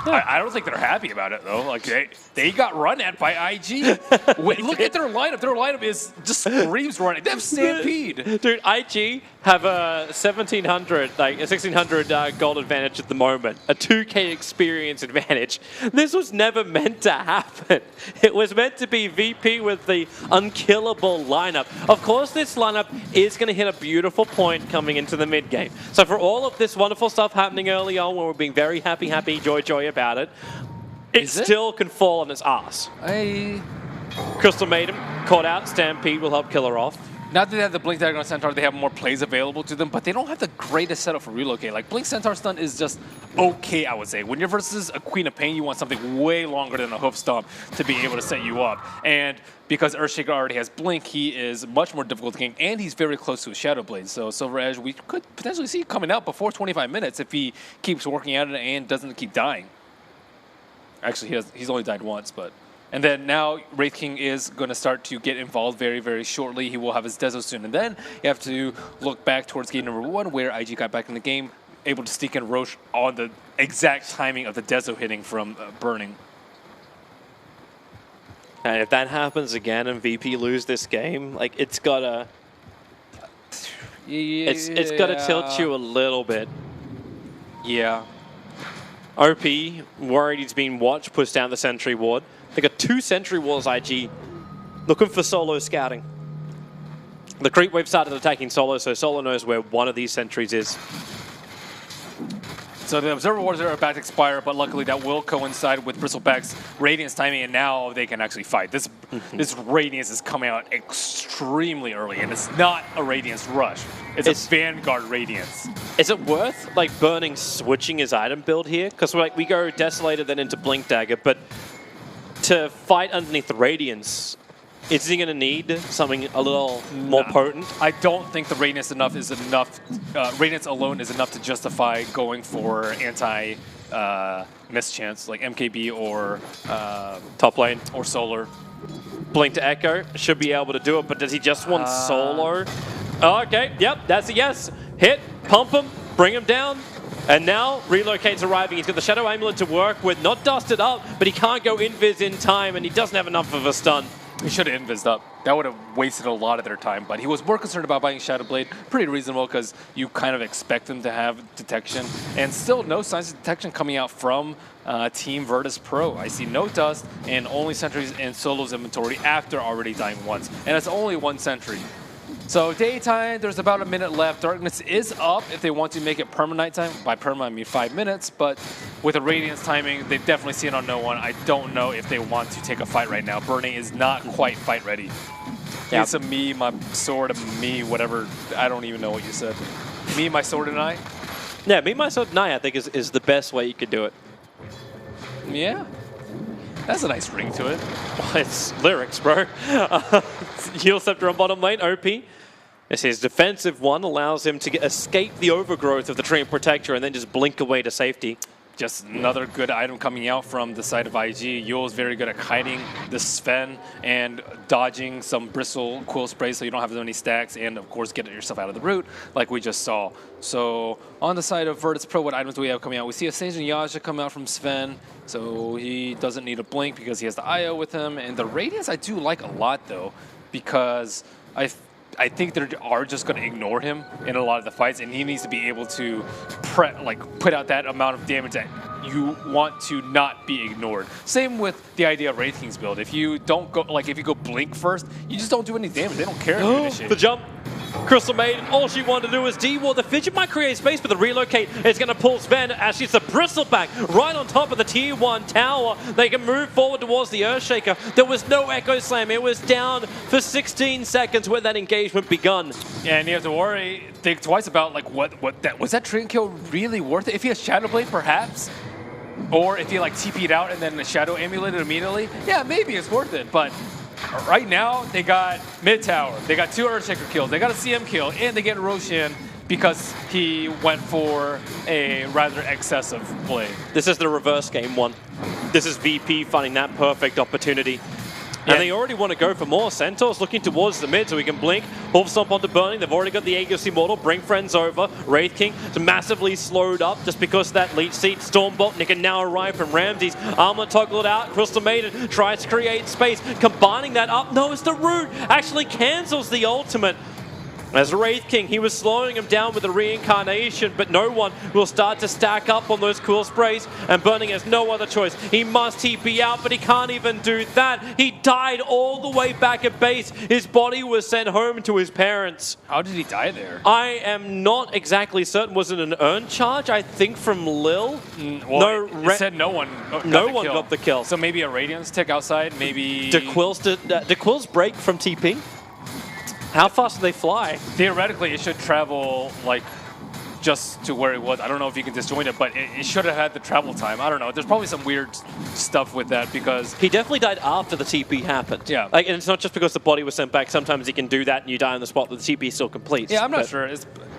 I don't think they're happy about it, though. Like they got run at by IG. Look at their lineup. Their lineup is just screams running. They have Stampede.
Dude, IG have a 1,600 gold advantage at the moment. A 2K experience advantage. This was never meant to happen. It was meant to be VP with the unkillable lineup. Of course, this lineup is going to hit a beautiful point coming into the mid game. So for all of this wonderful stuff happening early on, where we're being very happy, joy about it, it still can fall on its ass. Crystal Maiden caught out. Stampede will help kill her off.
Now that they have the Blink Dagger on Centaur, they have more plays available to them, but they don't have the greatest setup for relocate. Like, Blink Centaur stun is just okay, I would say. When you're versus a Queen of Pain, you want something way longer than a Hoof Stomp to be able to set you up. And because Earthshaker already has Blink, he is much more difficult to gank, and he's very close to a Shadow Blade. So Silver Edge, we could potentially see coming out before 25 minutes if he keeps working at it and doesn't keep dying. Actually, he's only died once, but... And then now Wraith King is going to start to get involved very, very shortly. He will have his Dezo soon. And then you have to look back towards game number 1 where IG got back in the game, able to sneak in Roche on the exact timing of the Dezo hitting from Burning.
And if that happens again and VP lose this game, like it's gotta, it's gotta tilt you a little bit.
Yeah.
OP worried he's been watched, puts down the sentry ward. They got 2 sentry walls, IG, looking for Solo scouting. The creep wave started attacking Solo, so Solo knows where one of these sentries is.
So the Observer Wars are about to expire, but luckily that will coincide with Bristleback's Radiance timing, and now they can actually fight. This Radiance is coming out extremely early, and it's not a Radiance rush. It's a Vanguard Radiance.
Is it worth like Burning switching his item build here? Because like we go Desolator then into Blink Dagger, but to fight underneath the Radiance, is he going to need something a little more potent?
I don't think the Radiance is enough. Radiance alone is enough to justify going for anti-mischance like MKB or
top lane
or Solar.
Blink to Echo should be able to do it, but does he just want Solo? Oh, okay, yep, that's a yes. Hit, pump him, bring him down. And now Relocate's arriving. He's got the Shadow Amulet to work with, not dusted up, but he can't go invis in time, and he doesn't have enough of a stun.
He should have invised up. That would have wasted a lot of their time, but he was more concerned about buying Shadow Blade. Pretty reasonable, because you kind of expect him to have detection. And still no signs of detection coming out from Team Virtus.pro. I see no dust and only sentries in Solo's inventory after already dying once. And it's only 1 sentry. So daytime, there's about a minute left. Darkness is up if they want to make it perma nighttime. By perma, I mean 5 minutes, but with the Radiance timing, they definitely see it on no one. I don't know if they want to take a fight right now. Burning is not quite fight ready. Yep. It's a me, my sword, a me, whatever. I don't even know what you said. Me, my sword, and I?
Yeah, me, my sword, and I think is the best way you could do it.
Yeah. That's a nice ring to it.
Well, it's lyrics, bro. Heal Scepter on bottom lane, OP. This his defensive one allows him to escape the overgrowth of the Tree of Protector and then just blink away to safety.
Just another good item coming out from the side of IG. Yule is very good at kiting the Sven and dodging some Bristle Quill Spray so you don't have as many stacks, and of course get yourself out of the root like we just saw. So on the side of Virtus.pro, what items do we have coming out? We see a Sage and Yasha come out from Sven, so he doesn't need a blink because he has the IO with him. And the Radiance I do like a lot though, because I think they are just going to ignore him in a lot of the fights, and he needs to be able to put out that amount of damage that you want to not be ignored. Same with the idea of Wraith King's build. If you don't go, if you go blink first, you just don't do any damage. They don't care if you initiate.
The jump. Crystal Maiden, all she wanted to do was D-Ward. The Fidget might create space, but the Relocate is going to pull Sven as she's the Bristleback right on top of the Tier 1 tower. They can move forward towards the Earthshaker. There was no Echo Slam. It was down for 16 seconds when that engagement begun.
Yeah, and you have to think twice about, was that Trinket kill really worth it? If he has Shadow Blade, perhaps? Or if he, TP'd out and then the Shadow Amuleted immediately? Yeah, maybe it's worth it, but right now, they got mid tower, they got 2 Earthshaker kills, they got a CM kill, and they get Roshan because he went for a rather excessive play.
This is the reverse game 1. This is VP finding that perfect opportunity. And they already want to go for more. Centaur's looking towards the mid so we can blink. Hoof Stomp onto Burning. They've already got the Aegis Immortal. Bring friends over. Wraith King is massively slowed up just because of that leech seat. Stormbolt Nick can now arrive from Ramses. Armor toggled out. Crystal Maiden tries to create space. Combining that up. No, it's the root. Actually cancels the ultimate. As Wraith King, he was slowing him down with the reincarnation, but no one will start to stack up on those cool sprays, and Burning has no other choice. He must TP out, but he can't even do that. He died all the way back at base. His body was sent home to his parents.
How did he die there?
I am not exactly certain. Was it an earn charge, I think, from Lil?
Well, it said no one
got the kill.
So maybe a Radiance tick outside, maybe...
DeQuill's break from TP? How fast do they fly?
Theoretically, it should travel, like, just to where it was. I don't know if you can disjoint it, but it should have had the travel time. I don't know. There's probably some weird stuff with that because...
He definitely died after the TP happened.
Yeah.
Like, and it's not just because the body was sent back. Sometimes he can do that and you die on the spot, but the TP still completes.
Yeah, I'm not sure.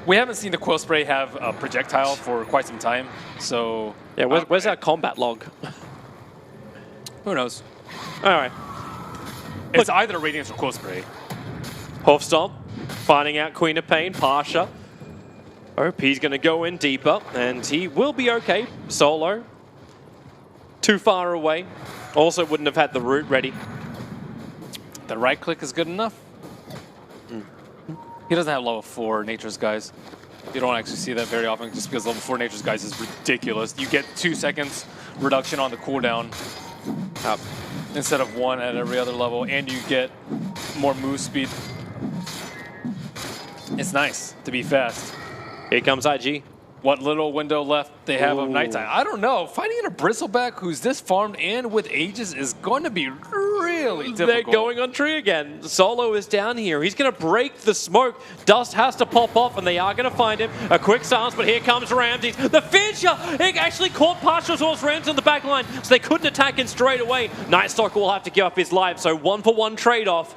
We haven't seen the Quill Spray have a projectile for quite some time, so...
Yeah, where's our combat log?
Who knows?
All right.
It's either Radiance or Quill Spray.
Hoofstomp, finding out Queen of Pain, Pasha. OP's going to go in deeper, and he will be okay. Solo, too far away. Also wouldn't have had the root ready.
The right click is good enough. He doesn't have level 4 Nature's Guys. You don't actually see that very often just because level 4 Nature's Guys is ridiculous. You get 2 seconds reduction on the cooldown instead of 1 at every other level, and you get more move speed. It's nice to be fast.
Here comes IG.
What little window left they have of nighttime. I don't know. Fighting in a Bristleback who's this farmed and with Aegis is going to be really difficult.
They're going on tree again. Solo is down here. He's going to break the smoke. Dust has to pop off, and they are going to find him. A quick silence, but here comes Ramses. The Fissure! It actually caught partial source Ramses in the back line, so they couldn't attack him straight away. Nightstalker will have to give up his life, so 1-for-1 trade-off.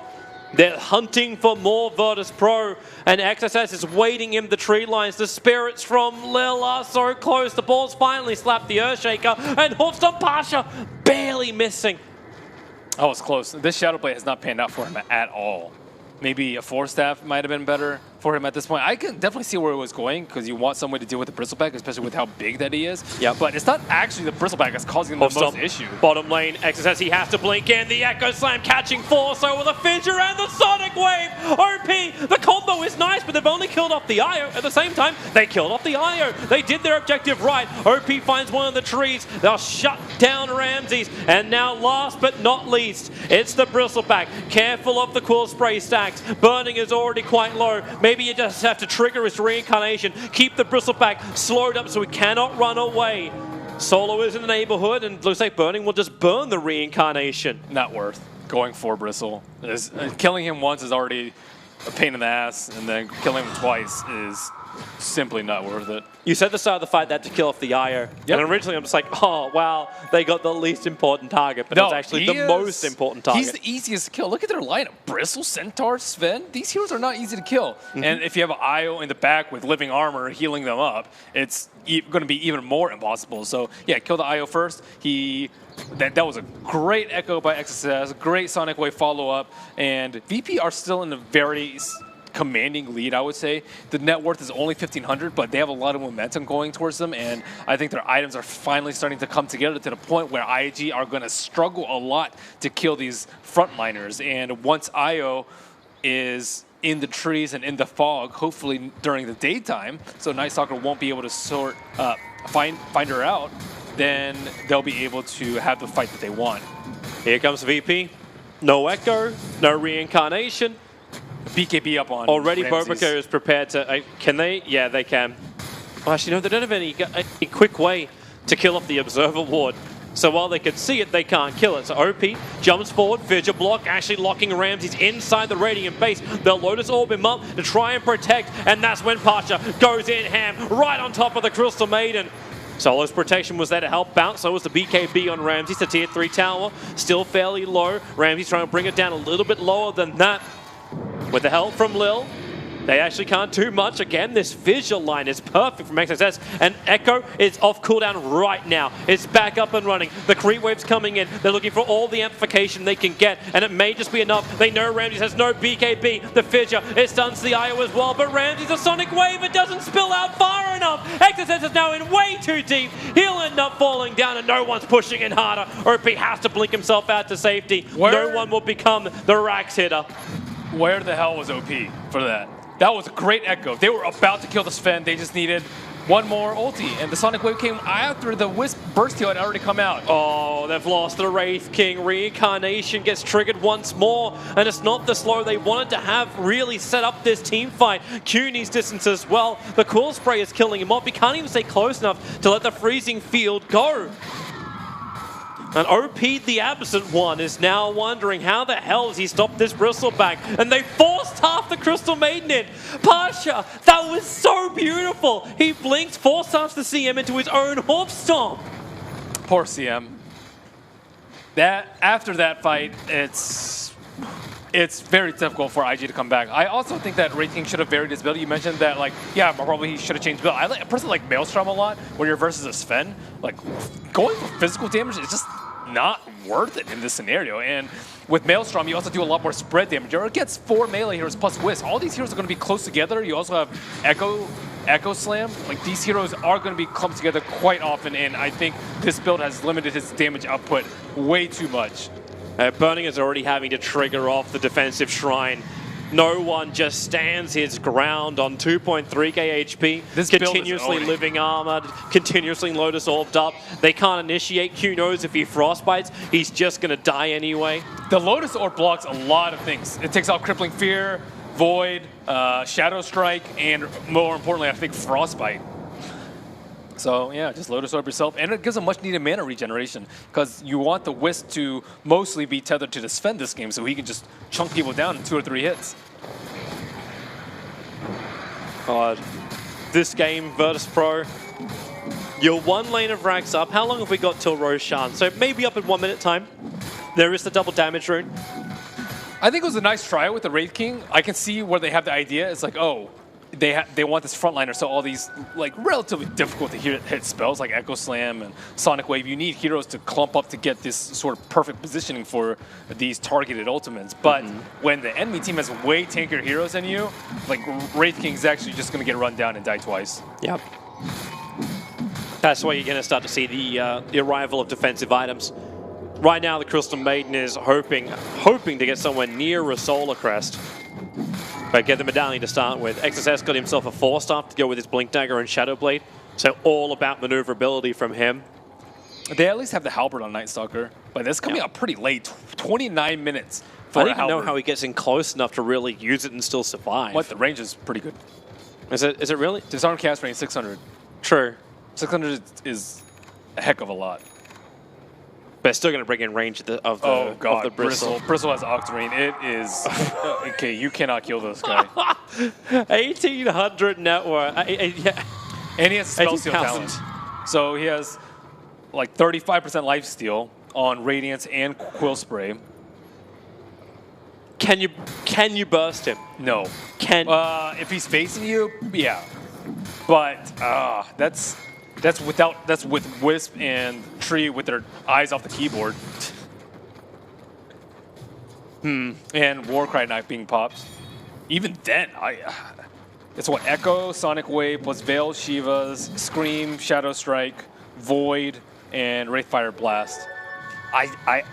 They're hunting for more Virtus.pro, and XSS is waiting in the tree lines. The spirits from Lil are so close. The ball's finally slapped the Earthshaker, and Hoofstomp Pasha barely missing.
Oh, it's close. This Shadow Blade has not panned out for him at all. Maybe a 4-staff might have been better for him at this point. I can definitely see where it was going because you want someone to deal with the Bristleback, especially with how big that he is.
Yep.
But it's not actually the Bristleback that's causing the most issue.
Bottom lane, XSS, he has to blink in. The Echo Slam catching force over the Fissure and the Sonic Wave. OP, the combo is nice, but they've only killed off the IO. At the same time, they killed off the IO. They did their objective right. OP finds one of the trees. They'll shut down Ramses. And now last but not least, it's the Bristleback. Careful of the Quill Spray stacks. Burning is already quite low. Maybe you just have to trigger his reincarnation. Keep the Bristleback slowed up so he cannot run away. Solo is in the neighborhood, and looks like Burning will just burn the reincarnation.
Not worth going for Bristle. Killing him once is already a pain in the ass, and then killing him twice is simply not worth it.
You said at the start of the fight that to kill off the IO. Yep. And originally I'm just like, oh, wow, they got the least important target, but it's actually the most important target.
He's the easiest to kill. Look at their lineup. Bristle, Centaur, Sven. These heroes are not easy to kill. And if you have an IO in the back with living armor healing them up, it's going to be even more impossible. So, yeah, kill the IO first. That was a great echo by XSS, great Sonic Wave follow-up, and VP are still in a very commanding lead, I would say. The net worth is only 1,500, but they have a lot of momentum going towards them, and I think their items are finally starting to come together to the point where IG are going to struggle a lot to kill these frontliners, and once IO is in the trees and in the fog, hopefully during the daytime, so Nightstalker won't be able to find her out, then they'll be able to have the fight that they want.
Here comes VP. No Echo, no reincarnation.
BKB up on
already.
Ramses.
Bobica is prepared to... can they? Yeah, they can. Oh, actually, no, they don't have any quick way to kill off the Observer Ward. So while they can see it, they can't kill it. So OP jumps forward, Fissure block, actually locking Ramses inside the Radiant base. They'll Lotus Orb him up to try and protect, and that's when Pasha goes in ham, right on top of the Crystal Maiden. Solo's protection was there to help bounce, so was the BKB on Ramses. The tier 3 tower, still fairly low. Ramses trying to bring it down a little bit lower than that. With the help from Lil, they actually can't do much. Again, this Fissure line is perfect from XSS, and Echo is off cooldown right now. It's back up and running. The creep wave's coming in. They're looking for all the amplification they can get, and it may just be enough. They know Ramses has no BKB. The Fissure, it stuns the IO as well, but Ramses, a Sonic Wave, it doesn't spill out far enough. XSS is now in way too deep. He'll end up falling down, and no one's pushing in harder. OP has to blink himself out to safety. No one will become the Rax hitter.
Where the hell was OP for that? That was a great echo. They were about to kill the Sven. They just needed one more ulti, and the Sonic Wave came after the Wisp Burst Heal had already come out.
Oh, they've lost the Wraith King. Reincarnation gets triggered once more, and it's not the slow they wanted to have really set up this team fight. Q needs distance as well. The Cool Spray is killing him off. He can't even stay close enough to let the freezing field go. And OP, the absent one, is now wondering how the hell has he stopped this Bristleback? And they forced half the Crystal Maiden in. Pasha, that was so beautiful. He blinked, forced half the CM into his own Hoof Stomp.
Poor CM. After that fight, it's very difficult for IG to come back. I also think that Wraith King should have varied his build. You mentioned that, like, yeah, probably he should have changed build. I personally like Maelstrom a lot when you're versus a Sven. Like, going for physical damage is just not worth it in this scenario. And with Maelstrom, you also do a lot more spread damage. It gets 4 melee heroes plus Wisp. All these heroes are going to be close together. You also have Echo Slam. Like, these heroes are going to be clumped together quite often, and I think this build has limited his damage output way too much.
Burning is already having to trigger off the defensive shrine. No one just stands his ground on 2.3k HP,
this
continuously living armored, continuously Lotus orbed up. They can't initiate. Q knows if he frostbites, he's just going to die anyway.
The Lotus Orb blocks a lot of things. It takes out Crippling Fear, Void, Shadow Strike, and more importantly, I think Frostbite. So yeah, just Lotus Orb yourself, and it gives a much needed mana regeneration, because you want the Wisp to mostly be tethered to the Sven this game, so he can just chunk people down in 2 or 3 hits.
God, this game, Virtus.pro, you're 1 lane of racks up. How long have we got till Roshan? So maybe up in 1 minute time. There is the double damage rune.
I think it was a nice try with the Wraith King. I can see where they have the idea. It's like, oh, they want this frontliner, so all these like relatively difficult to hit spells like Echo Slam and Sonic Wave, you need heroes to clump up to get this sort of perfect positioning for these targeted ultimates. But when the enemy team has way tankier heroes than you, like Wraith King is actually just going to get run down and die twice.
Yep. That's where you're going to start to see the arrival of defensive items. Right now, the Crystal Maiden is hoping to get somewhere near a Solar Crest. But get the medallion to start with. XSS got himself a 4-star to go with his Blink Dagger and Shadow Blade. So all about maneuverability from him.
They at least have the Halberd on Night Stalker. But that's coming out pretty late. 29 minutes for
I
a
don't even
Halberd.
know how he gets in close enough to really use it and still survive.
What? The range is pretty good.
Is it really?
Disarm cast range 600.
True.
600 is a heck of a lot.
But it's still going to bring in range of the Bristle.
Bristle has Octarine. It is... okay, you cannot kill this guy.
1,800 net worth. Yeah.
And he has a spell steal talent. So he has like 35% life steal on Radiance and Quill Spray.
Can you burst him?
No. If he's facing you, yeah. But that's with Wisp and Tree with their eyes off the keyboard. And Warcry not being popped. Even then, it's what Echo, Sonic Wave plus Veil, Shiva's, Scream, Shadow Strike, Void, and Wraithfire Blast. I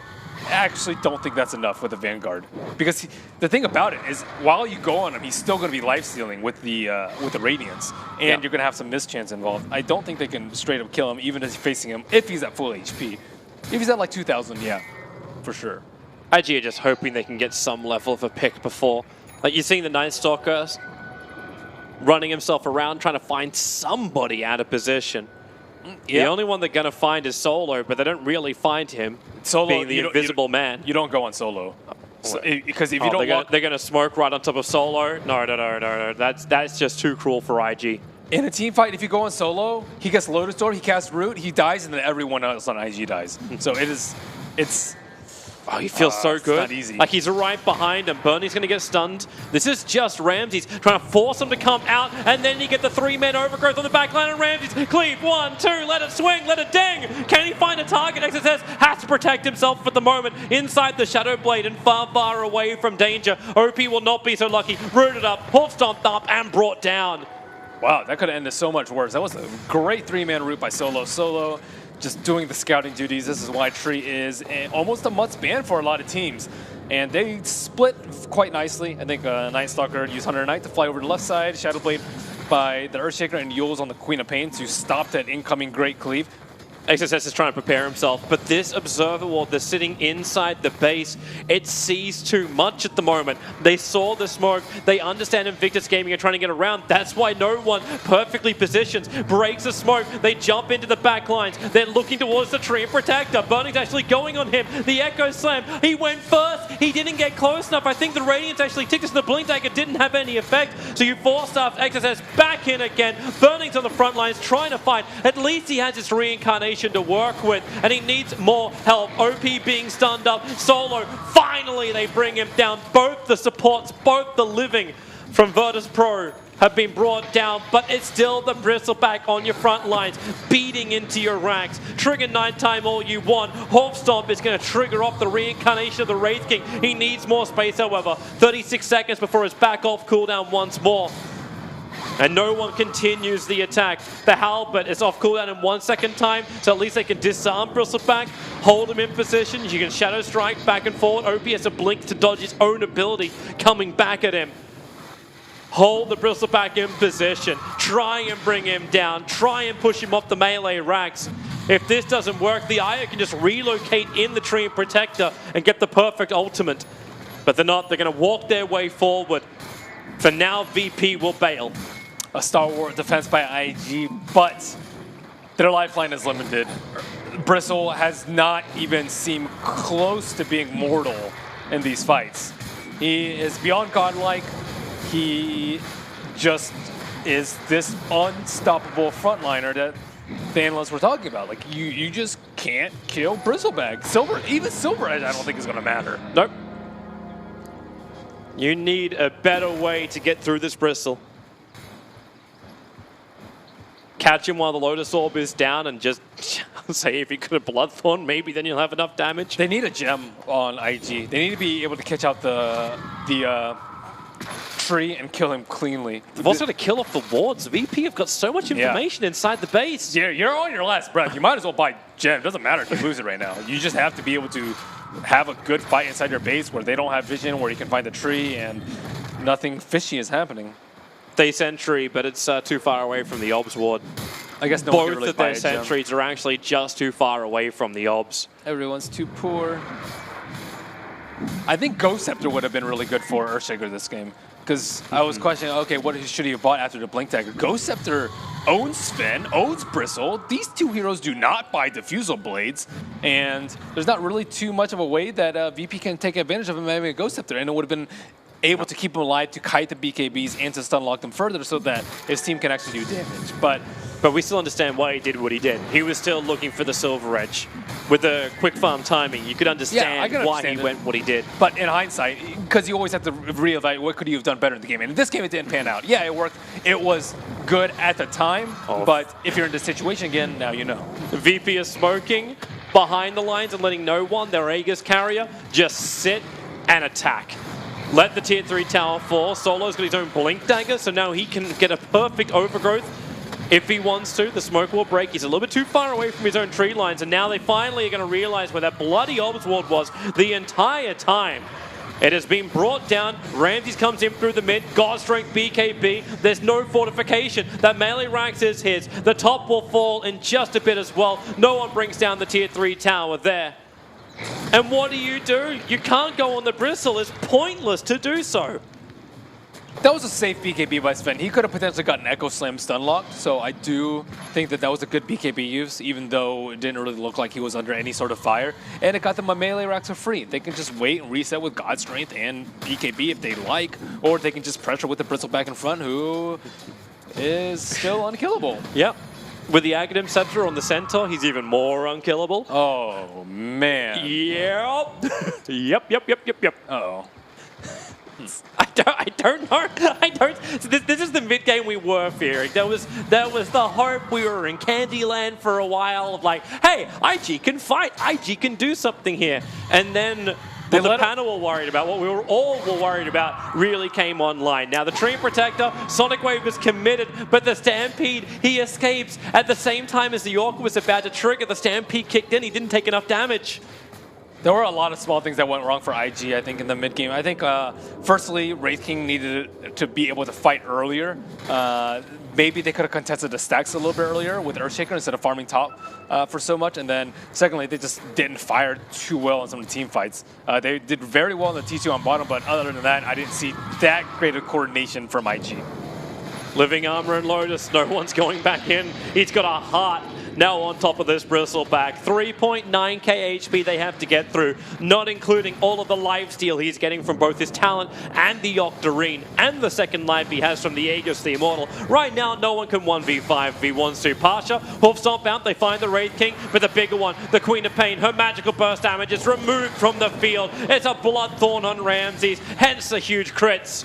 actually don't think that's enough with the Vanguard, because the thing about it is, while you go on him, he's still going to be life stealing with the Radiance, and you're going to have some mischance involved. I don't think they can straight up kill him, even as facing him, if he's at full HP. If he's at like 2,000, yeah, for sure.
IG are just hoping they can get some level of a pick before. Like, you're seeing the Night Stalker running himself around, trying to find somebody out of position. The only one they're going to find is Solo, but they don't really find him, Solo, being the invisible man.
You don't go on Solo. Because if you don't walk...
They're going to smoke right on top of Solo? No. That's just too cruel for IG.
In a team fight, if you go on Solo, he gets Lotus Door, he casts Root, he dies, and then everyone else on IG dies. So it's...
Oh, he feels so good.
Not easy.
Like, he's right behind him. Bernie's going to get stunned. This is just Ramses trying to force him to come out, and then you get the 3-man overgrowth on the back line, and Ramses cleave. 1, 2, let it swing, let it ding. Can he find a target? XSS has to protect himself at the moment inside the Shadow Blade and far, far away from danger. OP will not be so lucky. Rooted up, hoof stomped up, and brought down.
Wow, that could have ended so much worse. That was a great 3-man route by Solo. Just doing the scouting duties. This is why Tree is almost a must ban for a lot of teams. and they split quite nicely. I think Night Stalker used Hunter Knight to fly over to the left side, Shadowblade by the Earthshaker, and Yules on the Queen of Pain to stop that incoming Great Cleave.
XSS is trying to prepare himself, but this Observer Ward, they're sitting inside the base. It sees too much at the moment. They saw the smoke. They understand Invictus Gaming are trying to get around. That's why no one perfectly positions, breaks the smoke. They jump into the back lines. They're looking towards the Tree Protector. Burning's actually going on him. The Echo Slam, he went first. He didn't get close enough. I think the Radiance actually ticked us. The Blink Dagger didn't have any effect. So you force-staffed XSS back in again. Burning's on the front lines trying to fight. At least he has his reincarnation to work with, and he needs more help. OP being stunned up. Solo, finally they bring him down. Both the supports, both the living from Virtus.pro have been brought down, but it's still the Bristleback on your front lines, beating into your ranks. Trigger nighttime all you want. Hawk Stomp is going to trigger off the reincarnation of the Wraith King. He needs more space, however. 36 seconds before his back off cooldown once more. And no one continues the attack. The Halberd is off cooldown in 1 second time, so at least they can disarm Bristleback, hold him in position. You can Shadow Strike back and forward. OP has a blink to dodge his own ability coming back at him. Hold the Bristleback in position. Try and bring him down. Try and push him off the melee racks. If this doesn't work, the Io can just relocate in the Tree Protector and get the perfect ultimate. But they're not. They're going to walk their way forward. For now, VP will bail.
A stalwart defense by IG, but their lifeline is limited. Bristle has not even seemed close to being mortal in these fights. He is beyond godlike. He just is this unstoppable frontliner that the analysts were talking about. Like, you just can't kill Bristleback. Even Silver Edge I don't think is going to matter.
Nope. You need a better way to get through this Bristle. Catch him while the Lotus Orb is down and just say if you could have Bloodthorn, maybe then you'll have enough damage.
They need a gem on IG. They need to be able to catch out the tree and kill him cleanly.
They've also got to kill off the wards. VP have got so much information inside the base.
Yeah, you're on your last breath. You might as well buy gem. It doesn't matter if you lose it right now. You just have to be able to have a good fight inside your base where they don't have vision, where you can find the tree and nothing fishy is happening.
They sentry, but it's too far away from the obs ward.
I guess no one can
Both
really
of their
buy a gem.
sentries are actually just too far away from the obs.
Everyone's too poor. I think Ghost Scepter would have been really good for Earthshaker this game. Because I was questioning, okay, what should he have bought after the Blink Dagger? Ghost Scepter owns Sven, owns Bristle. These two heroes do not buy Diffusal Blades. And there's not really too much of a way that VP can take advantage of him having a Ghost Scepter. And it would have been able to keep him alive, to kite the BKBs, and to stun lock them further so that his team can actually do damage. But
we still understand why he did what he did. He was still looking for the Silver Edge. With the quick farm timing, you could understand why he went what he did.
But in hindsight, because you always have to reevaluate what could he have done better in the game. And in this game, it didn't pan out. Yeah, it worked. It was good at the time. But if you're in this situation again, now you know.
VP is smoking behind the lines and letting no one, their Aegis carrier, just sit and attack. Let the tier 3 tower fall. Solo's got his own Blink Dagger, so now he can get a perfect overgrowth if he wants to. The smoke will break. He's a little bit too far away from his own tree lines, and now they finally are going to realize where that bloody Obs Ward was the entire time. It has been brought down. Ramses comes in through the mid. God Strength BKB. There's no fortification. That melee ranks is his. The top will fall in just a bit as well. No one brings down the tier 3 tower there. And what do? You can't go on the Bristle. It's pointless to do so.
That was a safe BKB by Sven. He could have potentially gotten Echo Slam stun locked, so I do think that that was a good BKB use, even though it didn't really look like he was under any sort of fire. And it got them a melee racks for free. They can just wait and reset with God Strength and BKB if they like, or they can just pressure with the Bristleback in front, who is still unkillable.
Yep. With the Aghanim Scepter on the center, he's even more unkillable.
Oh, man.
Yep. Yep.
Uh-oh.
I don't know. So this is the mid game we were fearing. That was the hope. We were in Candyland for a while of like, hey, IG can fight. IG can do something here. And then what the panel were worried about, what we were all worried about, really came online. Now the Tree Protector, Sonic Wave is committed, but the Stampede, he escapes at the same time as the Orca was about to trigger. The Stampede kicked in. He didn't take enough damage.
There were a lot of small things that went wrong for IG, I think, in the mid-game. I think, firstly, Wraith King needed to be able to fight earlier. Maybe they could have contested the stacks a little bit earlier with Earthshaker instead of farming top for so much. And then, secondly, they just didn't fire too well in some of the team fights. They did very well in the T2 on bottom, but other than that, I didn't see that great of coordination from IG.
Living Armor and Lotus, no one's going back in. He's got a heart now on top of this Bristleback. 3.9k HP they have to get through, not including all of the lifesteal he's getting from both his talent and the Octarine, and the second life he has from the Aegis, the Immortal. Right now, no one can 1v5 if he wants to. Pasha, Hoof Stomp out, they find the Wraith King, but the bigger one, the Queen of Pain, her magical burst damage is removed from the field. It's a Bloodthorn on Ramses, hence the huge crits.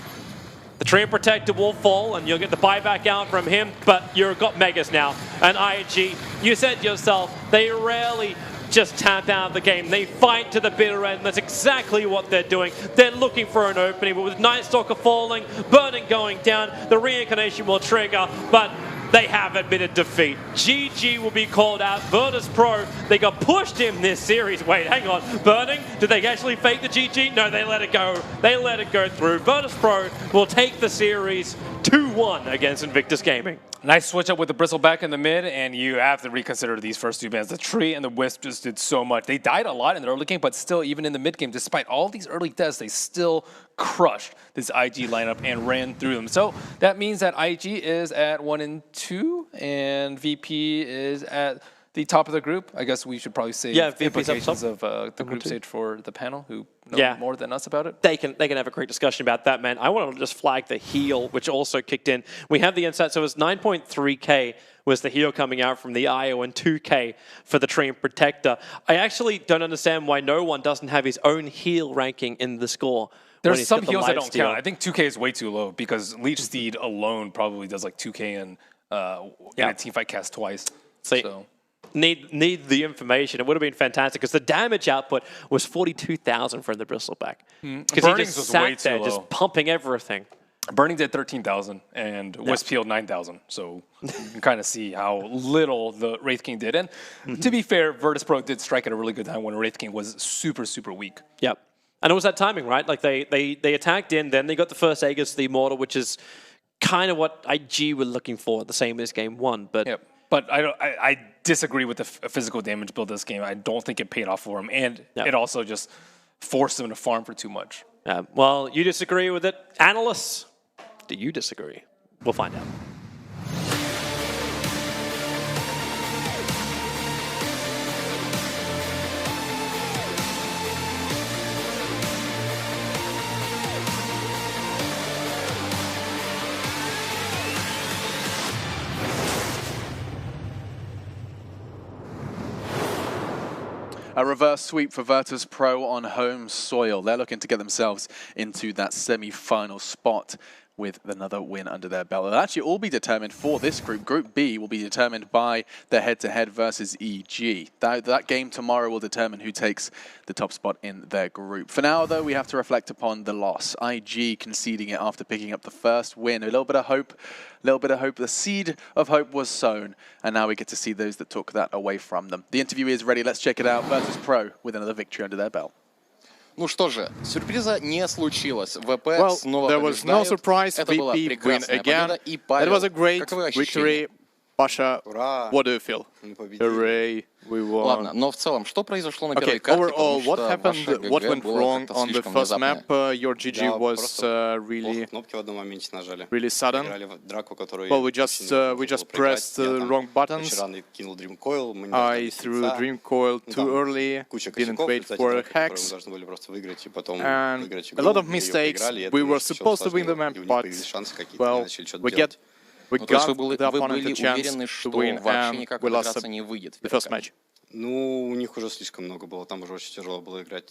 The Treant Protector will fall, and you'll get the buyback out from him, but you've got Megas now. And IG, you said yourself, they rarely just tap out of the game. They fight to the bitter end. That's exactly what they're doing. They're looking for an opening, but with Night Stalker falling, Burning going down, the reincarnation will trigger, but they have admitted defeat. GG will be called out. Virtus.pro, they got pushed in this series. Wait, hang on. Burning, did they actually fake the GG? No, they let it go. They let it go through. Virtus.pro will take the series 2-1 against Invictus Gaming.
Nice switch up with the Bristleback in the mid, and you have to reconsider these first two bans. The Tree and the Wisp just did so much. They died a lot in the early game, but still, even in the mid game, despite all these early deaths, they still crushed this IG lineup and ran through them. So that means that IG is at 1-2, and VP is at the top of the group. I guess we should probably say implications of the group stage for the panel, who know more than us about it.
They can have a great discussion about that, man. I want to just flag the heal, which also kicked in. We have the insight, so it was 9.3k was the heal coming out from the IO, and 2k for the Treant Protector. I actually don't understand why no one doesn't have his own heal ranking in the score.
There's some heals that don't count. I think 2k is way too low, because Leech Steed alone probably does like 2k in a teamfight cast twice. So need the information. It would have been fantastic, because the damage output was 42,000 for the Bristleback.
Because he just sat there just pumping everything.
Burning did 13,000 and Wisp healed 9,000. So you can kind of see how little the Wraith King did. And to be fair, Virtus.pro did strike at a really good time when Wraith King was super, super weak.
Yep. And it was that timing, right? Like they attacked in, then they got the first Aegis, the Immortal, which is kind of what IG were looking for, the same as game one. But
But I disagree with the physical damage build this game. I don't think it paid off for him, and it also just forced him to farm for too much.
Well, you disagree with it. Analysts, do you disagree? We'll find out.
A reverse sweep for Virtus.pro on home soil. They're looking to get themselves into that semi-final spot with another win under their belt. It'll actually all be determined for this group. Group B will be determined by the head-to-head versus EG. That game tomorrow will determine who takes the top spot in their group. For now, though, we have to reflect upon the loss. IG conceding it after picking up the first win. A little bit of hope. The seed of hope was sown, and now we get to see those that took that away from them. The interview is ready. Let's check it out. Virtus.pro with another victory under their belt.
Ну что же, сюрприза не случилось. ВП снова
there was no surprise. VP win again. It was a great victory. Pasha, what do you feel? Hooray, we won.
Ладно, но в целом, что произошло на первой карте?
Overall, what happened? What went wrong on the first map? Your GG was really sudden. Well, we just pressed the wrong buttons. I threw Dream Coil too early, didn't wait for a hex, and a lot of mistakes. We were supposed to win the map, but, well, we got the opponent a chance to win, and we lost the first match.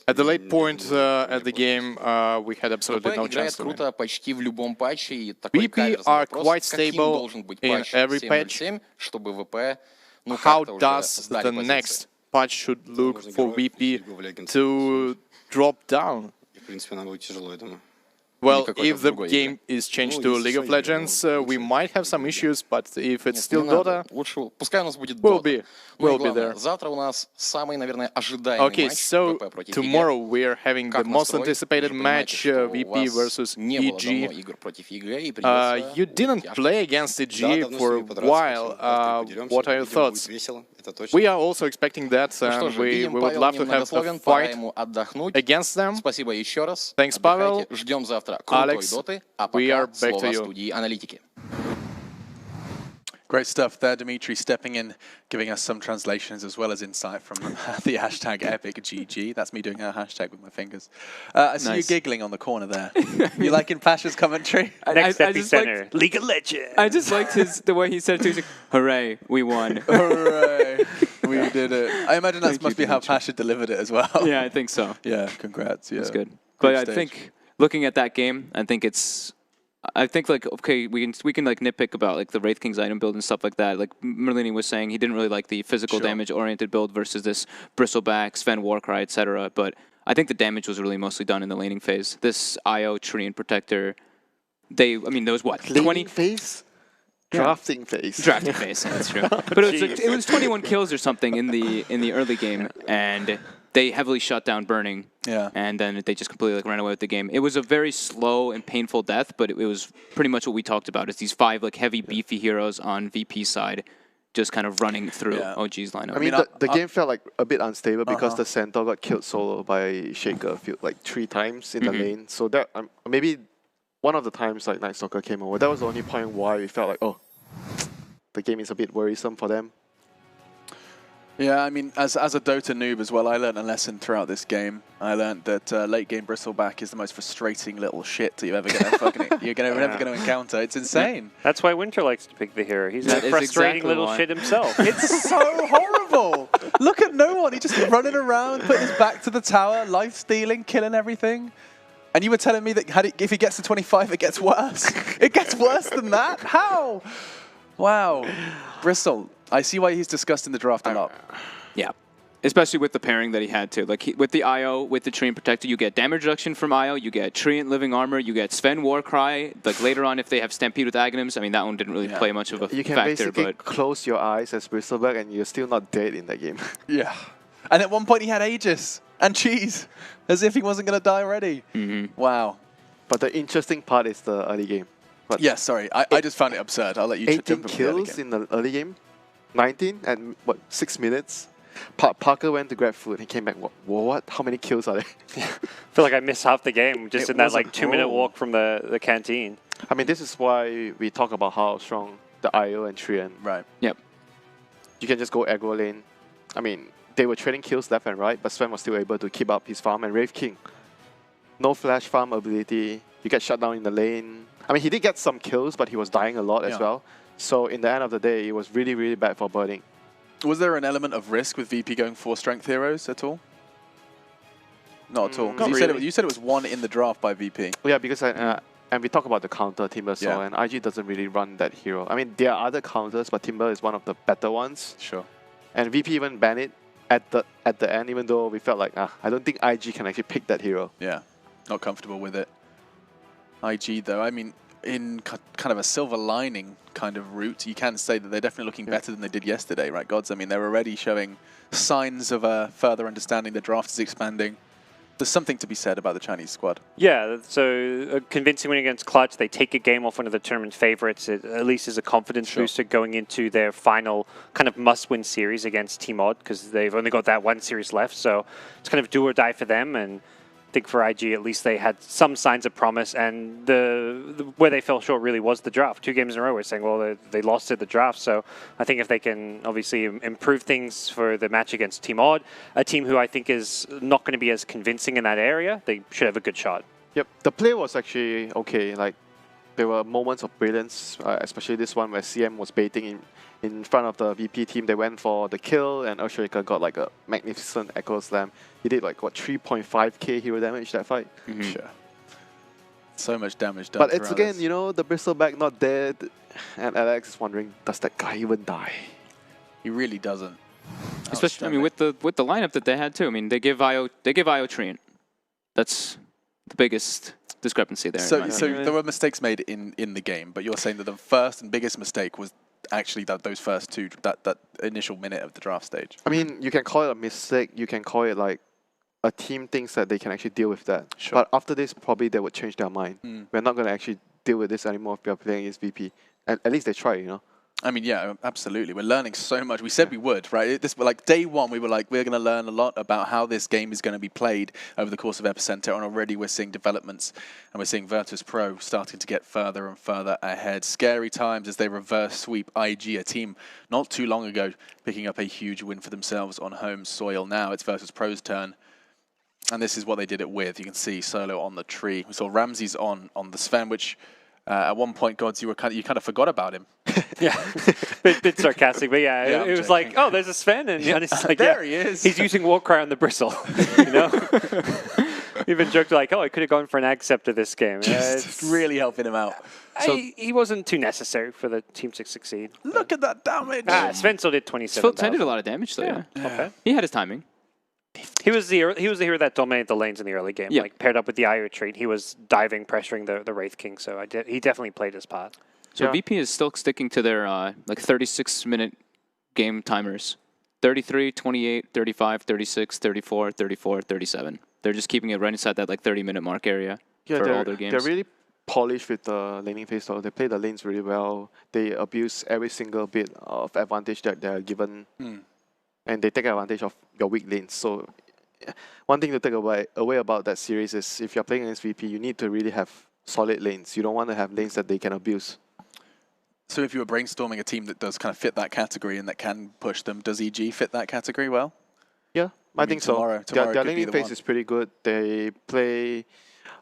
At the late point at the game, we had absolutely no chance to win. VP are quite stable in every patch. How does the next patch should look for VP to drop down? Well, if the game is changed to League of Legends, we might have some issues, but if it's still Dota, we'll be there. Okay, so tomorrow we're having the most anticipated match, VP versus EG. You didn't play against EG for a while. What are your thoughts? We are also expecting that, and we would love to have a fight against them. Thanks, Pavel. Alex, we are back to you.
Great stuff there, Dimitri, stepping in, giving us some translations as well as insight from the hashtag EpicGG. That's me doing a hashtag with my fingers. I see you giggling on the corner there. You liking Pasha's commentary?
Next EPICENTER, League of Legends.
I just liked the way he said it. He's like, hooray, we won.
Hooray, we did it. I imagine that must be how Pasha delivered it as well.
Yeah, I think so.
Yeah, congrats. Yeah.
That's good. But I think, looking at that game, I think like, okay, we can like nitpick about like the Wraith King's item build and stuff like that. Like Merlini was saying, he didn't really like the physical damage oriented build versus this Bristleback, Sven Warcry, etc. But I think the damage was really mostly done in the laning phase. This IO Tree and Protector, there was what, 20
phase?
Yeah.
Drafting phase.
Drafting phase, that's true. But it was 21 kills or something in the early game, and they heavily shut down Burning.
Yeah.
And then they just completely like ran away with the game. It was a very slow and painful death, but it was pretty much what we talked about. It's these 5 like heavy, beefy heroes on VP side, just kind of running through OG's lineup.
I mean, the game felt like a bit unstable because the Centaur got killed solo by Shaker like 3 times in the lane. So that maybe one of the times like Night Stalker came over, that was the only point why we felt like, oh, the game is a bit worrisome for them.
Yeah, I mean, as a Dota noob as well, I learned a lesson throughout this game. I learned that late game Bristleback is the most frustrating little shit that you're ever gonna encounter. It's insane.
That's why Winter likes to pick the hero. He's a frustrating little shit himself.
It's so horrible. Look at no one. He's just running around, putting his back to the tower, life stealing, killing everything. And you were telling me that if he gets to 25, it gets worse. It gets worse than that? How? Wow. Bristol, I see why he's discussed in the draft a lot.
Yeah. Especially with the pairing that he had too. Like with the IO, with the Treant Protector, you get damage reduction from IO, you get Treant Living Armor, you get Sven Warcry. Like later on, if they have Stampede with Aghanims, I mean that one didn't really play much of a factor.
You can basically close your eyes as Bristleback and you're still not dead in that game.
Yeah. And at one point he had Aegis and Cheese, as if he wasn't going to die already. Wow.
But the interesting part is the early game.
Yeah, sorry. I just found it absurd. I'll let you jump
18 kills in the early game. 19 at, what, 6 minutes? Parker went to grab food. He came back. What? How many kills are there?
I feel like I missed half the game just in that like 2-minute walk from the canteen.
I mean, this is why we talk about how strong the IO and Treant.
Right.
Yep.
You can just go aggro lane. I mean, they were trading kills left and right, but Sven was still able to keep up his farm. And Wraith King, no flash farm ability. You get shut down in the lane. I mean, he did get some kills, but he was dying a lot as well. So in the end of the day, it was really, really bad for Burning.
Was there an element of risk with VP going 4 strength heroes at all? Not at all. You said it was 1 in the draft by VP.
Yeah, because and we talk about the counter Timber Saw, and IG doesn't really run that hero. I mean, there are other counters, but Timber is one of the better ones.
Sure.
And VP even banned it at the end, even though we felt like, I don't think IG can actually pick that hero.
Yeah, not comfortable with it. IG though, I mean, in kind of a silver lining kind of route, you can say that they're definitely looking better than they did yesterday, right, Gods? I mean, they're already showing signs of a further understanding the draft is expanding. There's something to be said about the Chinese squad.
Yeah, so a convincing win against Clutch. They take a game off one of the tournament favorites. It at least is a confidence booster going into their final kind of must-win series against Team Odd, because they've only got that 1 series left. So it's kind of do or die for them. And I think for IG, at least they had some signs of promise, and where they fell short really was the draft. 2 games in a row, we're saying, well, they lost at the draft. So I think if they can obviously improve things for the match against Team Odd, a team who I think is not going to be as convincing in that area, they should have a good shot.
Yep, the play was actually okay. Like, there were moments of brilliance, especially this one where CM was baiting in front of the VP team. They went for the kill, and Earthshaker got like a magnificent Echo Slam. He did like, what, 3.5k hero damage that fight?
Sure. So much damage done.
But it's again, you know, the Bristleback not dead, and Alex is wondering, does that guy even die?
He really doesn't.
Especially, I mean, with the lineup that they had too. I mean, they give IO Treant. That's the biggest discrepancy there.
So there were mistakes made in the game, but you're saying that the first and biggest mistake was actually those first two, that initial minute of the draft stage.
I mean, you can call it a mistake. You can call it like a team thinks that they can actually deal with that.
Sure.
But after this, probably they would change their mind. We're not going to actually deal with this anymore if we are playing against VP. And at least they try, you know.
I mean, yeah, absolutely. We're learning so much. We said we would, right? Like day one, we were like, we're going to learn a lot about how this game is going to be played over the course of EPICENTER, and already we're seeing developments, and we're seeing Virtus.pro starting to get further and further ahead. Scary times as they reverse sweep IG, a team not too long ago picking up a huge win for themselves on home soil. Now it's Virtus.pro's turn, and this is what they did it with. You can see Solo on the tree. We saw Ramses on the Sven, which at one point, Gods, you kind of forgot about him.
Yeah, bit sarcastic, but yeah, it was like, oh, there's a Sven, and it's like,
there he is.
He's using Warcry on the bristle, you know. Even joked like, oh, I could have gone for an Ag Scepter this game.
Just really helping him out.
So he wasn't too necessary for the team to succeed.
Look at that damage.
Sven still did 27,000.
Sven did a lot of damage, though. Yeah.
Okay.
He had his timing.
He was the hero that dominated the lanes in the early game. Like paired up with the IO trait, he was diving, pressuring the Wraith King. So he definitely played his part.
So VP is still sticking to their like 36-minute game timers: 33, 28, 35, 36, 34, 34, 37. They're just keeping it right inside that like 30-minute mark area for all their games.
They're really polished with the laning phase. So they play the lanes really well. They abuse every single bit of advantage that they're given. And they take advantage of your weak lanes. So one thing to take away about that series is if you're playing against VP, you need to really have solid lanes. You don't want to have lanes that they can abuse.
So if you were brainstorming a team that does kind of fit that category and that can push them, does EG fit that category well?
Yeah, I think
tomorrow
so. Their laning phase is pretty good. They play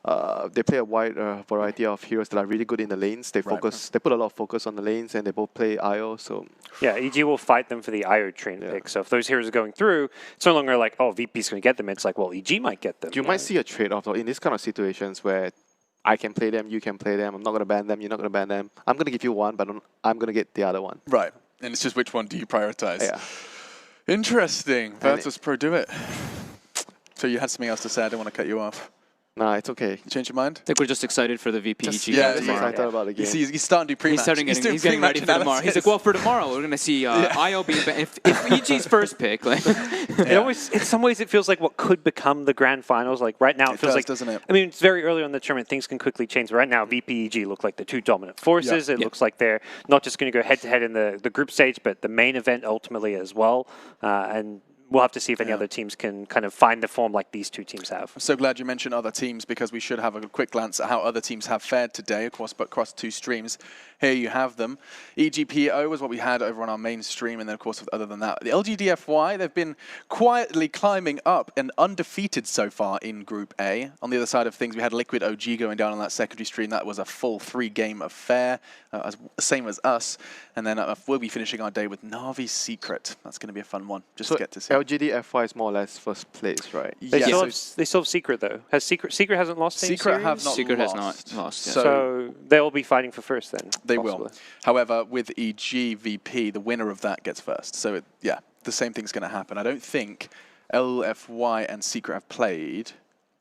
a wide variety of heroes that are really good in the lanes. They focus. They put a lot of focus on the lanes, and they both play IO. So
yeah, EG will fight them for the IO train pick. So if those heroes are going through, it's no longer like, oh, VP's going to get them. It's like, well, EG might get them.
You might see a trade-off though in this kind of situations where I can play them, you can play them. I'm not going to ban them. You're not going to ban them. I'm going to give you one, but I'm going to get the other one.
Right, and it's just which one do you prioritize?
Yeah.
Interesting. Virtus.pro do it. So you had something else to say. I don't want to cut you off.
Nah, it's okay.
Change your mind?
I think we're just excited for the VP EG
yeah,
game tomorrow.
Excited about the game.
He's starting to do pre-match.
He's getting ready for tomorrow. He's like, well, for tomorrow, we're going to see IO being if EG's first pick. Like,
in some ways, it feels like what could become the grand finals. Like right now, it feels like,
doesn't it?
I mean, it's very early on in the tournament. Things can quickly change. But right now, VP EG look like the two dominant forces. It looks like they're not just going to go head-to-head in the group stage, but the main event ultimately as well. And we'll have to see if any other teams can kind of find the form like these two teams have.
I'm so glad you mentioned other teams because we should have a quick glance at how other teams have fared today, of course, but across two streams. Here you have them. EGPO was what we had over on our main stream, and then, of course, other than that, the LGDFY, they've been quietly climbing up and undefeated so far in Group A. On the other side of things, we had Liquid OG going down on that secondary stream. That was a full 3-game affair, same as us. And then we'll be finishing our day with Navi's Secret. That's going to be a fun one, just to get to see.
LGDFY is more or less first place, right?
They still have Secret, though. Secret hasn't lost any
Secret
series?
have not
Secret
lost.
has not lost. Yeah.
So they'll be fighting for first then.
They will. However, with EG VP, the winner of that gets first. So, the same thing's going to happen. I don't think LFY and Secret have played.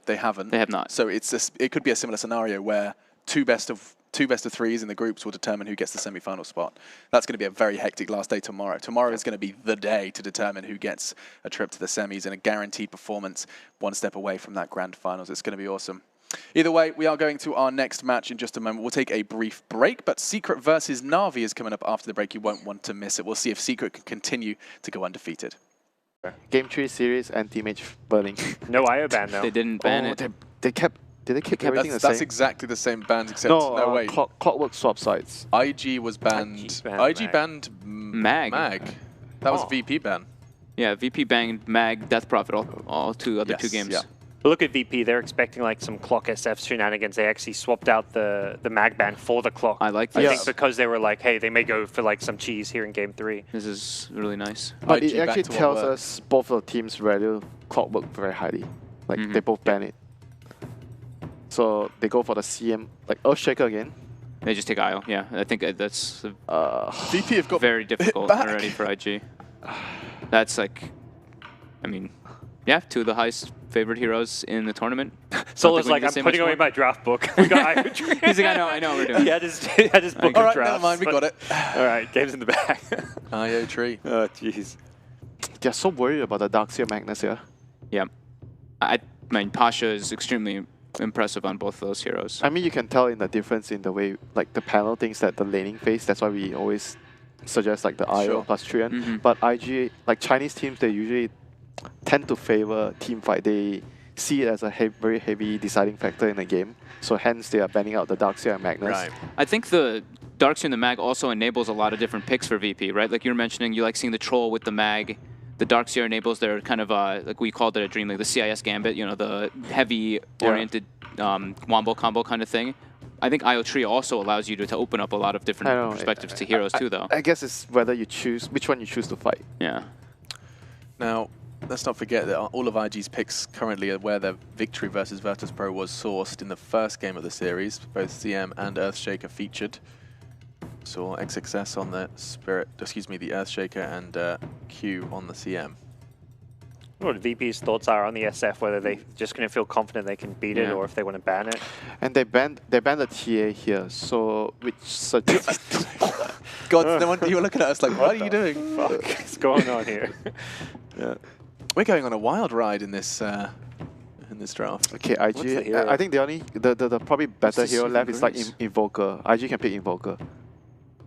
They haven't.
They have not.
So it could be a similar scenario where two best of threes in the groups will determine who gets the semi-final spot. That's going to be a very hectic last day tomorrow. Tomorrow is going to be the day to determine who gets a trip to the semis and a guaranteed performance one step away from that grand finals. It's going to be awesome. Either way, we are going to our next match in just a moment. We'll take a brief break, but Secret versus Na'Vi is coming up after the break. You won't want to miss it. We'll see if Secret can continue to go undefeated.
Game 3 series and Teammate Burning.
No IO ban, though.
They didn't ban it.
Did they keep everything the same?
That's exactly the same bans, except no wait.
Clockwork swap sides.
IG was banned. IG banned
Mag.
That was VP ban.
Yeah, VP banned Mag, Death Prophet, all two games.
Yeah.
But look at VP, they're expecting like some Clock SF shenanigans. They actually swapped out the mag ban for the Clock.
I like this.
I think because they were like, hey, they may go for like some cheese here in Game 3.
This is really nice.
But it actually tells us both of the teams value Clockwork very highly. Like they both ban it. So they go for the CM, like Earthshaker again.
They just take IO, yeah. I think that's
VP have got
very difficult already for IG. That's like, I mean, Yeah, two of the highest favorite heroes in the tournament.
Solo's like, I'm putting away my draft book. We got
He's like, I know, we're doing.
He had his book
All
of
right,
drafts.
never mind, we got it.
All right, game's in the bag.
IO tree.
Oh, jeez.
They're so worried about the Darkseer Magnus here.
Yeah. I mean, Pasha is extremely impressive on both of those heroes.
I mean, you can tell in the difference in the way, like, the panel thinks that the laning phase, that's why we always suggest, like, the IO plus Trian. But IG, like, Chinese teams, they usually tend to favor team fight. They see it as a very heavy deciding factor in the game. So hence, they are banning out the Darkseer and Magnus.
Right.
I think the Darkseer and the Mag also enables a lot of different picks for VP, right? Like you were mentioning, you like seeing the Troll with the Mag. The Darkseer enables their kind of, like we called it a Dream League, the CIS Gambit, you know, the heavy-oriented wombo combo kind of thing. I think IO Tree also allows you to open up a lot of different perspectives to heroes too, though.
I guess it's whether you choose, which one you choose to fight.
Yeah.
Now, let's not forget that all of IG's picks currently are where their victory versus Virtus.pro was sourced in the first game of the series. Both CM and Earthshaker featured. Saw XXS on the Spirit, excuse me, the Earthshaker and Q on the CM.
What VP's thoughts are on the SF, whether they just going to feel confident they can beat it or if they want to ban it.
And they banned the TA here, so which suggests
God, no wonder you were looking at us like, what are you doing?
Fuck, what's going on here?
Yeah.
We're going on a wild ride in this draft.
Okay, IG. I think the only the probably better hero left is like Invoker. IG can pick Invoker.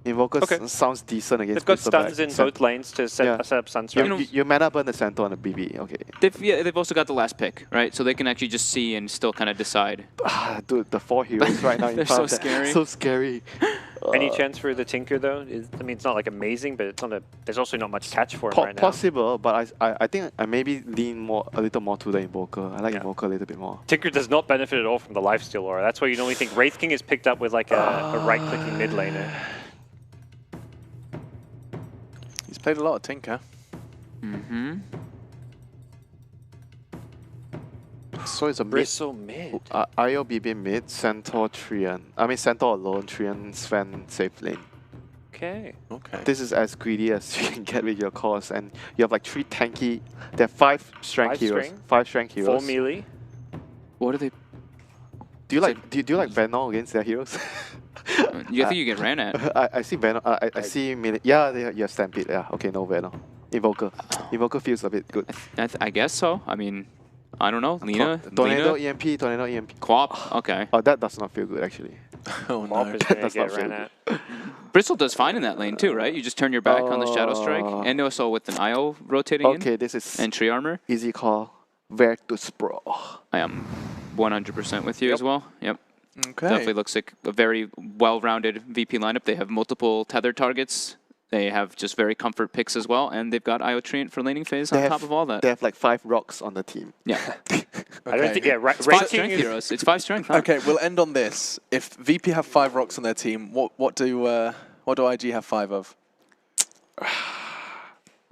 Invoker sounds decent against.
They've got stuns in both lanes to set up Sunstrike.
You mana burn the Centaur on the BB. Okay.
They've also got the last pick, right? So they can actually just see and still kind of decide.
Dude, the 4 heroes right now in
They're
front
so
of that.
scary.
So scary.
Any chance for the Tinker though? I mean, it's not like amazing, but it's not a. There's also not much catch for him right now.
Possible, but I think I maybe lean a little more to the Invoker. I like Invoker a little bit more.
Tinker does not benefit at all from the lifesteal aura. That's why you normally think Wraith King is picked up with like a right-clicking mid laner.
He's played a lot of Tinker.
So it's a
Bristle mid.
IO BB mid, Centaur Trian. I mean Centaur alone, Trian, Sven, safe lane.
Okay.
This is as greedy as you can get with your cores, and you have like 3 tanky. There are 5 strength heroes. 5 strength heroes.
4 melee.
What are they?
Do you like do you like Venom against their heroes?
You think you get ran at?
I see Venom. I see melee. Yeah, you have Stampede. Yeah. Okay, no Venom. Invoker. Invoker feels a bit good.
I guess so. I mean, I don't know. Lina?
Tornado EMP. Tornado EMP.
Quap. Okay.
Oh, that does not feel good actually.
Oh
no.
no.
That does not feel good.
Bristle does fine in that lane too, right? You just turn your back on the Shadow Strike, and also with an IO rotating in.
Okay, this is
and tree armor.
Easy call. Virtus.pro.
I am 100% with you as well. Yep.
Okay.
Definitely looks like a very well-rounded VP lineup. They have multiple tethered targets. They have just very comfort picks as well, and they've got IO Treant for laning phase on top of all that.
They have like 5 rocks on the team.
Yeah.
I don't think,
it's 5 strength heroes. It's 5 strength. Huh?
Okay, we'll end on this. If VP have 5 rocks on their team, what do IG have 5 of?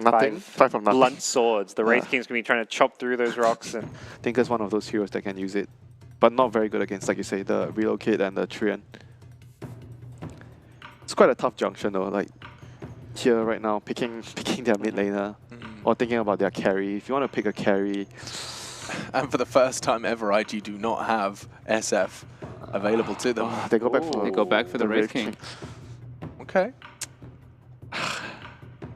Nothing. 5 from nothing.
Blunt swords. The Wraith King's gonna be trying to chop through those rocks. And
Tinker's one of those heroes that can use it, but not very good against, like you say, the Relocate and the Trian. It's quite a tough junction though. Like here right now, picking their mid laner or thinking about their carry. If you want to pick a carry,
and for the first time ever, IG do not have SF available to them.
They go back for
They go back for the Wraith King.
Okay.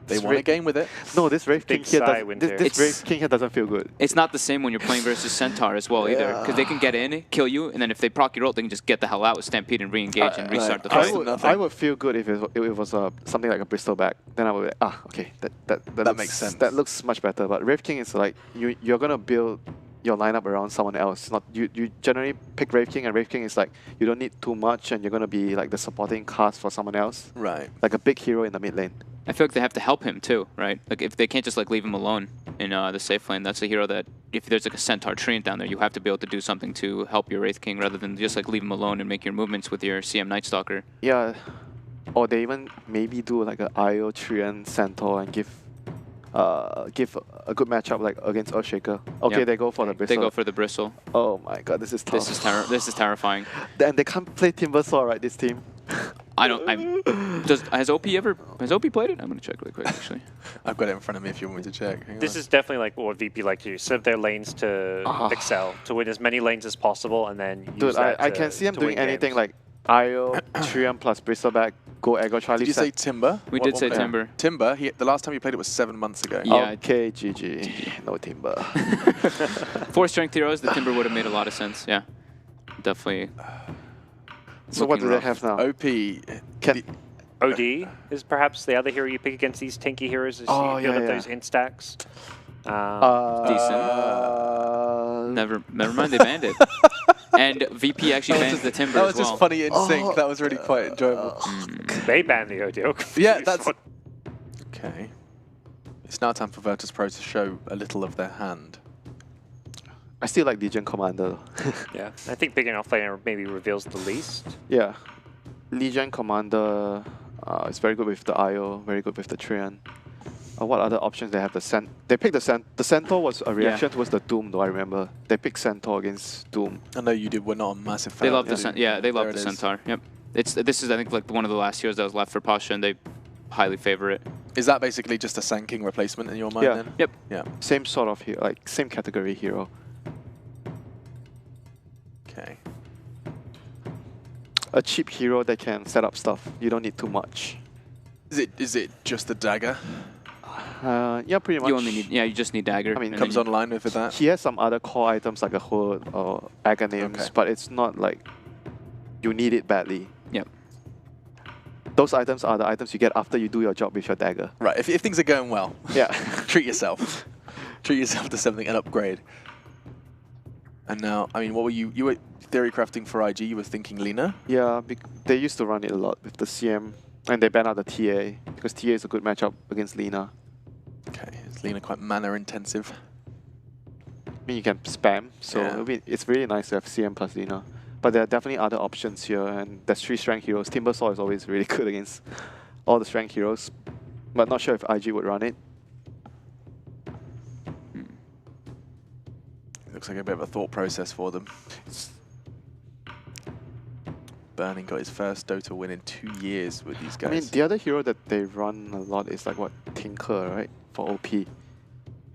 They won a game with it.
No, this Wraith King here this Wraith King here doesn't feel good.
It's not the same when you're playing versus Centaur as well either, because they can get in, kill you, and then if they proc your ult, they can just get the hell out with Stampede and re-engage and restart the fight.
I would feel good if it was something like a Bristol back. Then I would be like, okay, that
makes sense.
That looks much better. But Wraith King is like you're gonna build your lineup around someone else. Not you generally pick Wraith King, and Wraith King is like you don't need too much, and you're gonna be like the supporting cast for someone else.
Right.
Like a big hero in the mid lane.
I feel like they have to help him too, right? Like if they can't just like leave him alone in the safe lane, that's a hero that if there's like a Centaur Treant down there, you have to be able to do something to help your Wraith King rather than just like leave him alone and make your movements with your CM Night Stalker.
Yeah, or they even maybe do like an IO Trian Centaur and give a good matchup like against Earthshaker. Okay,
yep.
They go for the Bristle.
They go for the Bristle.
Oh my god, this is tough.
This is terrifying.
And they can't play Timbersaw, right, this team?
I don't. Has OP played it? I'm gonna check really quick actually.
I've got it in front of me if you want me to check.
This is definitely like what VP like to do. Set up their lanes to excel, to win as many lanes as possible, and then use that
I can see him doing anything like IO, Triumph plus Bristleback, go Aggro Charlie.
Did you say Timber?
We did say Timber.
Timber, the last time he played it was 7 months ago.
Yeah.
Okay, GG. No Timber.
4 strength heroes, the Timber would have made a lot of sense. Yeah, definitely.
So what do they have now?
OP.
OD is perhaps the other hero you pick against these tanky heroes. Is you build up those hint stacks.
Decent. Never mind, they banned it. And VP actually bans the Timber
That was
as well.
just funny in sync. That was really quite enjoyable.
They banned the OD.
Yeah, that's... Okay. It's now time for Virtus.pro to show a little of their hand.
I still like Legion Commander.
Yeah, I think picking offlaner maybe reveals the least.
Yeah. Legion Commander is very good with the IO, very good with the Trian. What other options they have? They picked the Centaur was a reaction towards the Doom, though I remember. They picked Centaur against Doom.
I know you did. We're not a massive fan.
They love they love the Centaur. Yep. This is I think like one of the last heroes that was left for Pasha, and they highly favor it.
Is that basically just a Sanking replacement in your mind then?
Yep.
Yeah.
Same sort of hero, like same category hero.
Okay.
A cheap hero that can set up stuff. You don't need too much.
Is it just the dagger?
Yeah, pretty much.
You only need you just need dagger.
I mean,
comes online with that.
He has some other core items like a hood or Aghanim's, but it's not like you need it badly.
Yep.
Those items are the items you get after you do your job with your dagger.
Right. If things are going well,
yeah,
treat yourself. Treat yourself to something and upgrade. And now, I mean, what were you were theory crafting for IG? You were thinking Lina?
Yeah, they used to run it a lot with the CM, and they banned out the TA because TA is a good matchup against Lina.
Okay, is Lina quite mana intensive?
I mean, you can spam, so it's really nice to have CM plus Lina. But there are definitely other options here, and there's 3 strength heroes. Timbersaw is always really good against all the strength heroes, but not sure if IG would run it.
Looks like a bit of a thought process for them. Burning got his first Dota win in 2 years with these guys.
I mean, the other hero that they run a lot is like, what, Tinker, right? For OP.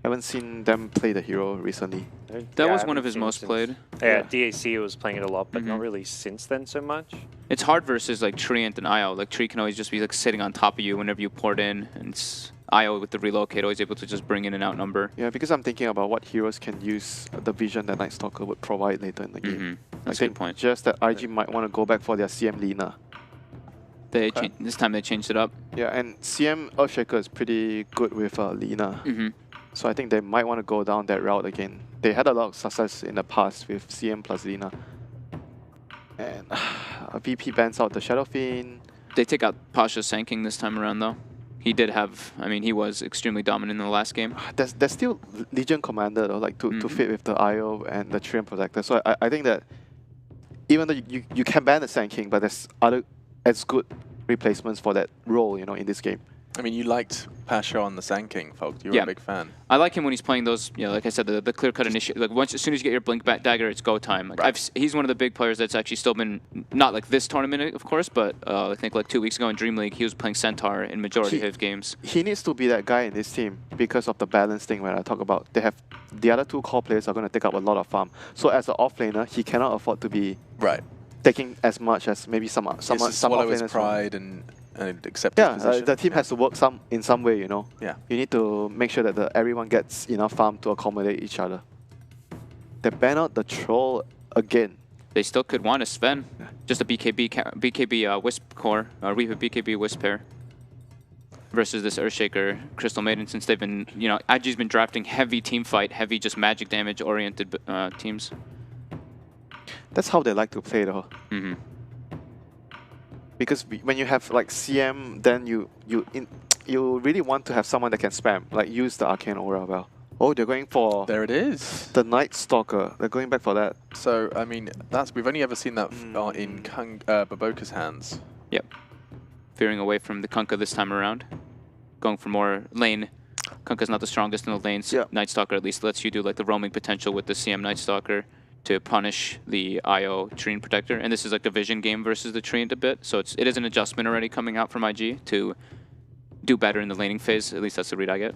Haven't seen them play the hero recently.
That was one of his most played.
Yeah, DAC was playing it a lot, but not really since then so much.
It's hard versus like Tree and IO. Like Tree can always just be like sitting on top of you whenever you port in, and IO with the relocate always able to just bring in and out number.
Yeah, because I'm thinking about what heroes can use the vision that Night Stalker would provide later in the game.
That's a good point.
Just that IG might want to go back for their CM Lina.
This time they changed it up.
Yeah, and CM Earthshaker is pretty good with Lina. So I think they might want to go down that route again. They had a lot of success in the past with CM plus Lina. And VP bans out the Shadow Fiend.
They take out Pasha's Sanking this time around though. He did have, I mean, he was extremely dominant in the last game.
There's still Legion Commander though, like to fit with the IO and the Triumph Protector. So I think that even though you can ban the Sanking, but there's other as good replacements for that role, you know, in this game.
I mean, you liked Pasha on the Sand King, folks. You were a big fan.
I like him when he's playing those, you know, like I said, the clear-cut initiative. Like as soon as you get your Blink Dagger, it's go time. Like he's one of the big players that's actually still been, not like this tournament, of course, but I think like 2 weeks ago in Dream League, he was playing Centaur in majority of his games.
He needs to be that guy in this team because of the balance thing when I talk about. They have the other 2 core players are going to take up a lot of farm. So as an offlaner, he cannot afford to be taking as much as maybe some
swallow his pride and accept his position.
The team has to work in some way, you know.
Yeah.
You need to make sure that everyone gets enough farm to accommodate each other. They ban out the troll again.
They still could want a Sven, just a BKB Wisp core, Reaper BKB Wisp pair versus this Earthshaker Crystal Maiden, since they've been, you know, IG's been drafting heavy team fight, heavy just magic damage oriented teams.
That's how they like to play though. Because when you have like CM, then you really want to have someone that can spam, like use the Arcane Aura well. Oh, they're going for...
There it is.
The Night Stalker. They're going back for that.
So, I mean, we've only ever seen that in Baboka's hands.
Yep. Veering away from the Kunkka this time around. Going for more lane. Kunkka's not the strongest in the lanes. Night Stalker at least lets you do like the roaming potential with the CM Night Stalker to punish the IO Treant Protector. And this is like the vision game versus the Treant a bit. So it is an adjustment already coming out from IG to do better in the laning phase. At least that's the read I get.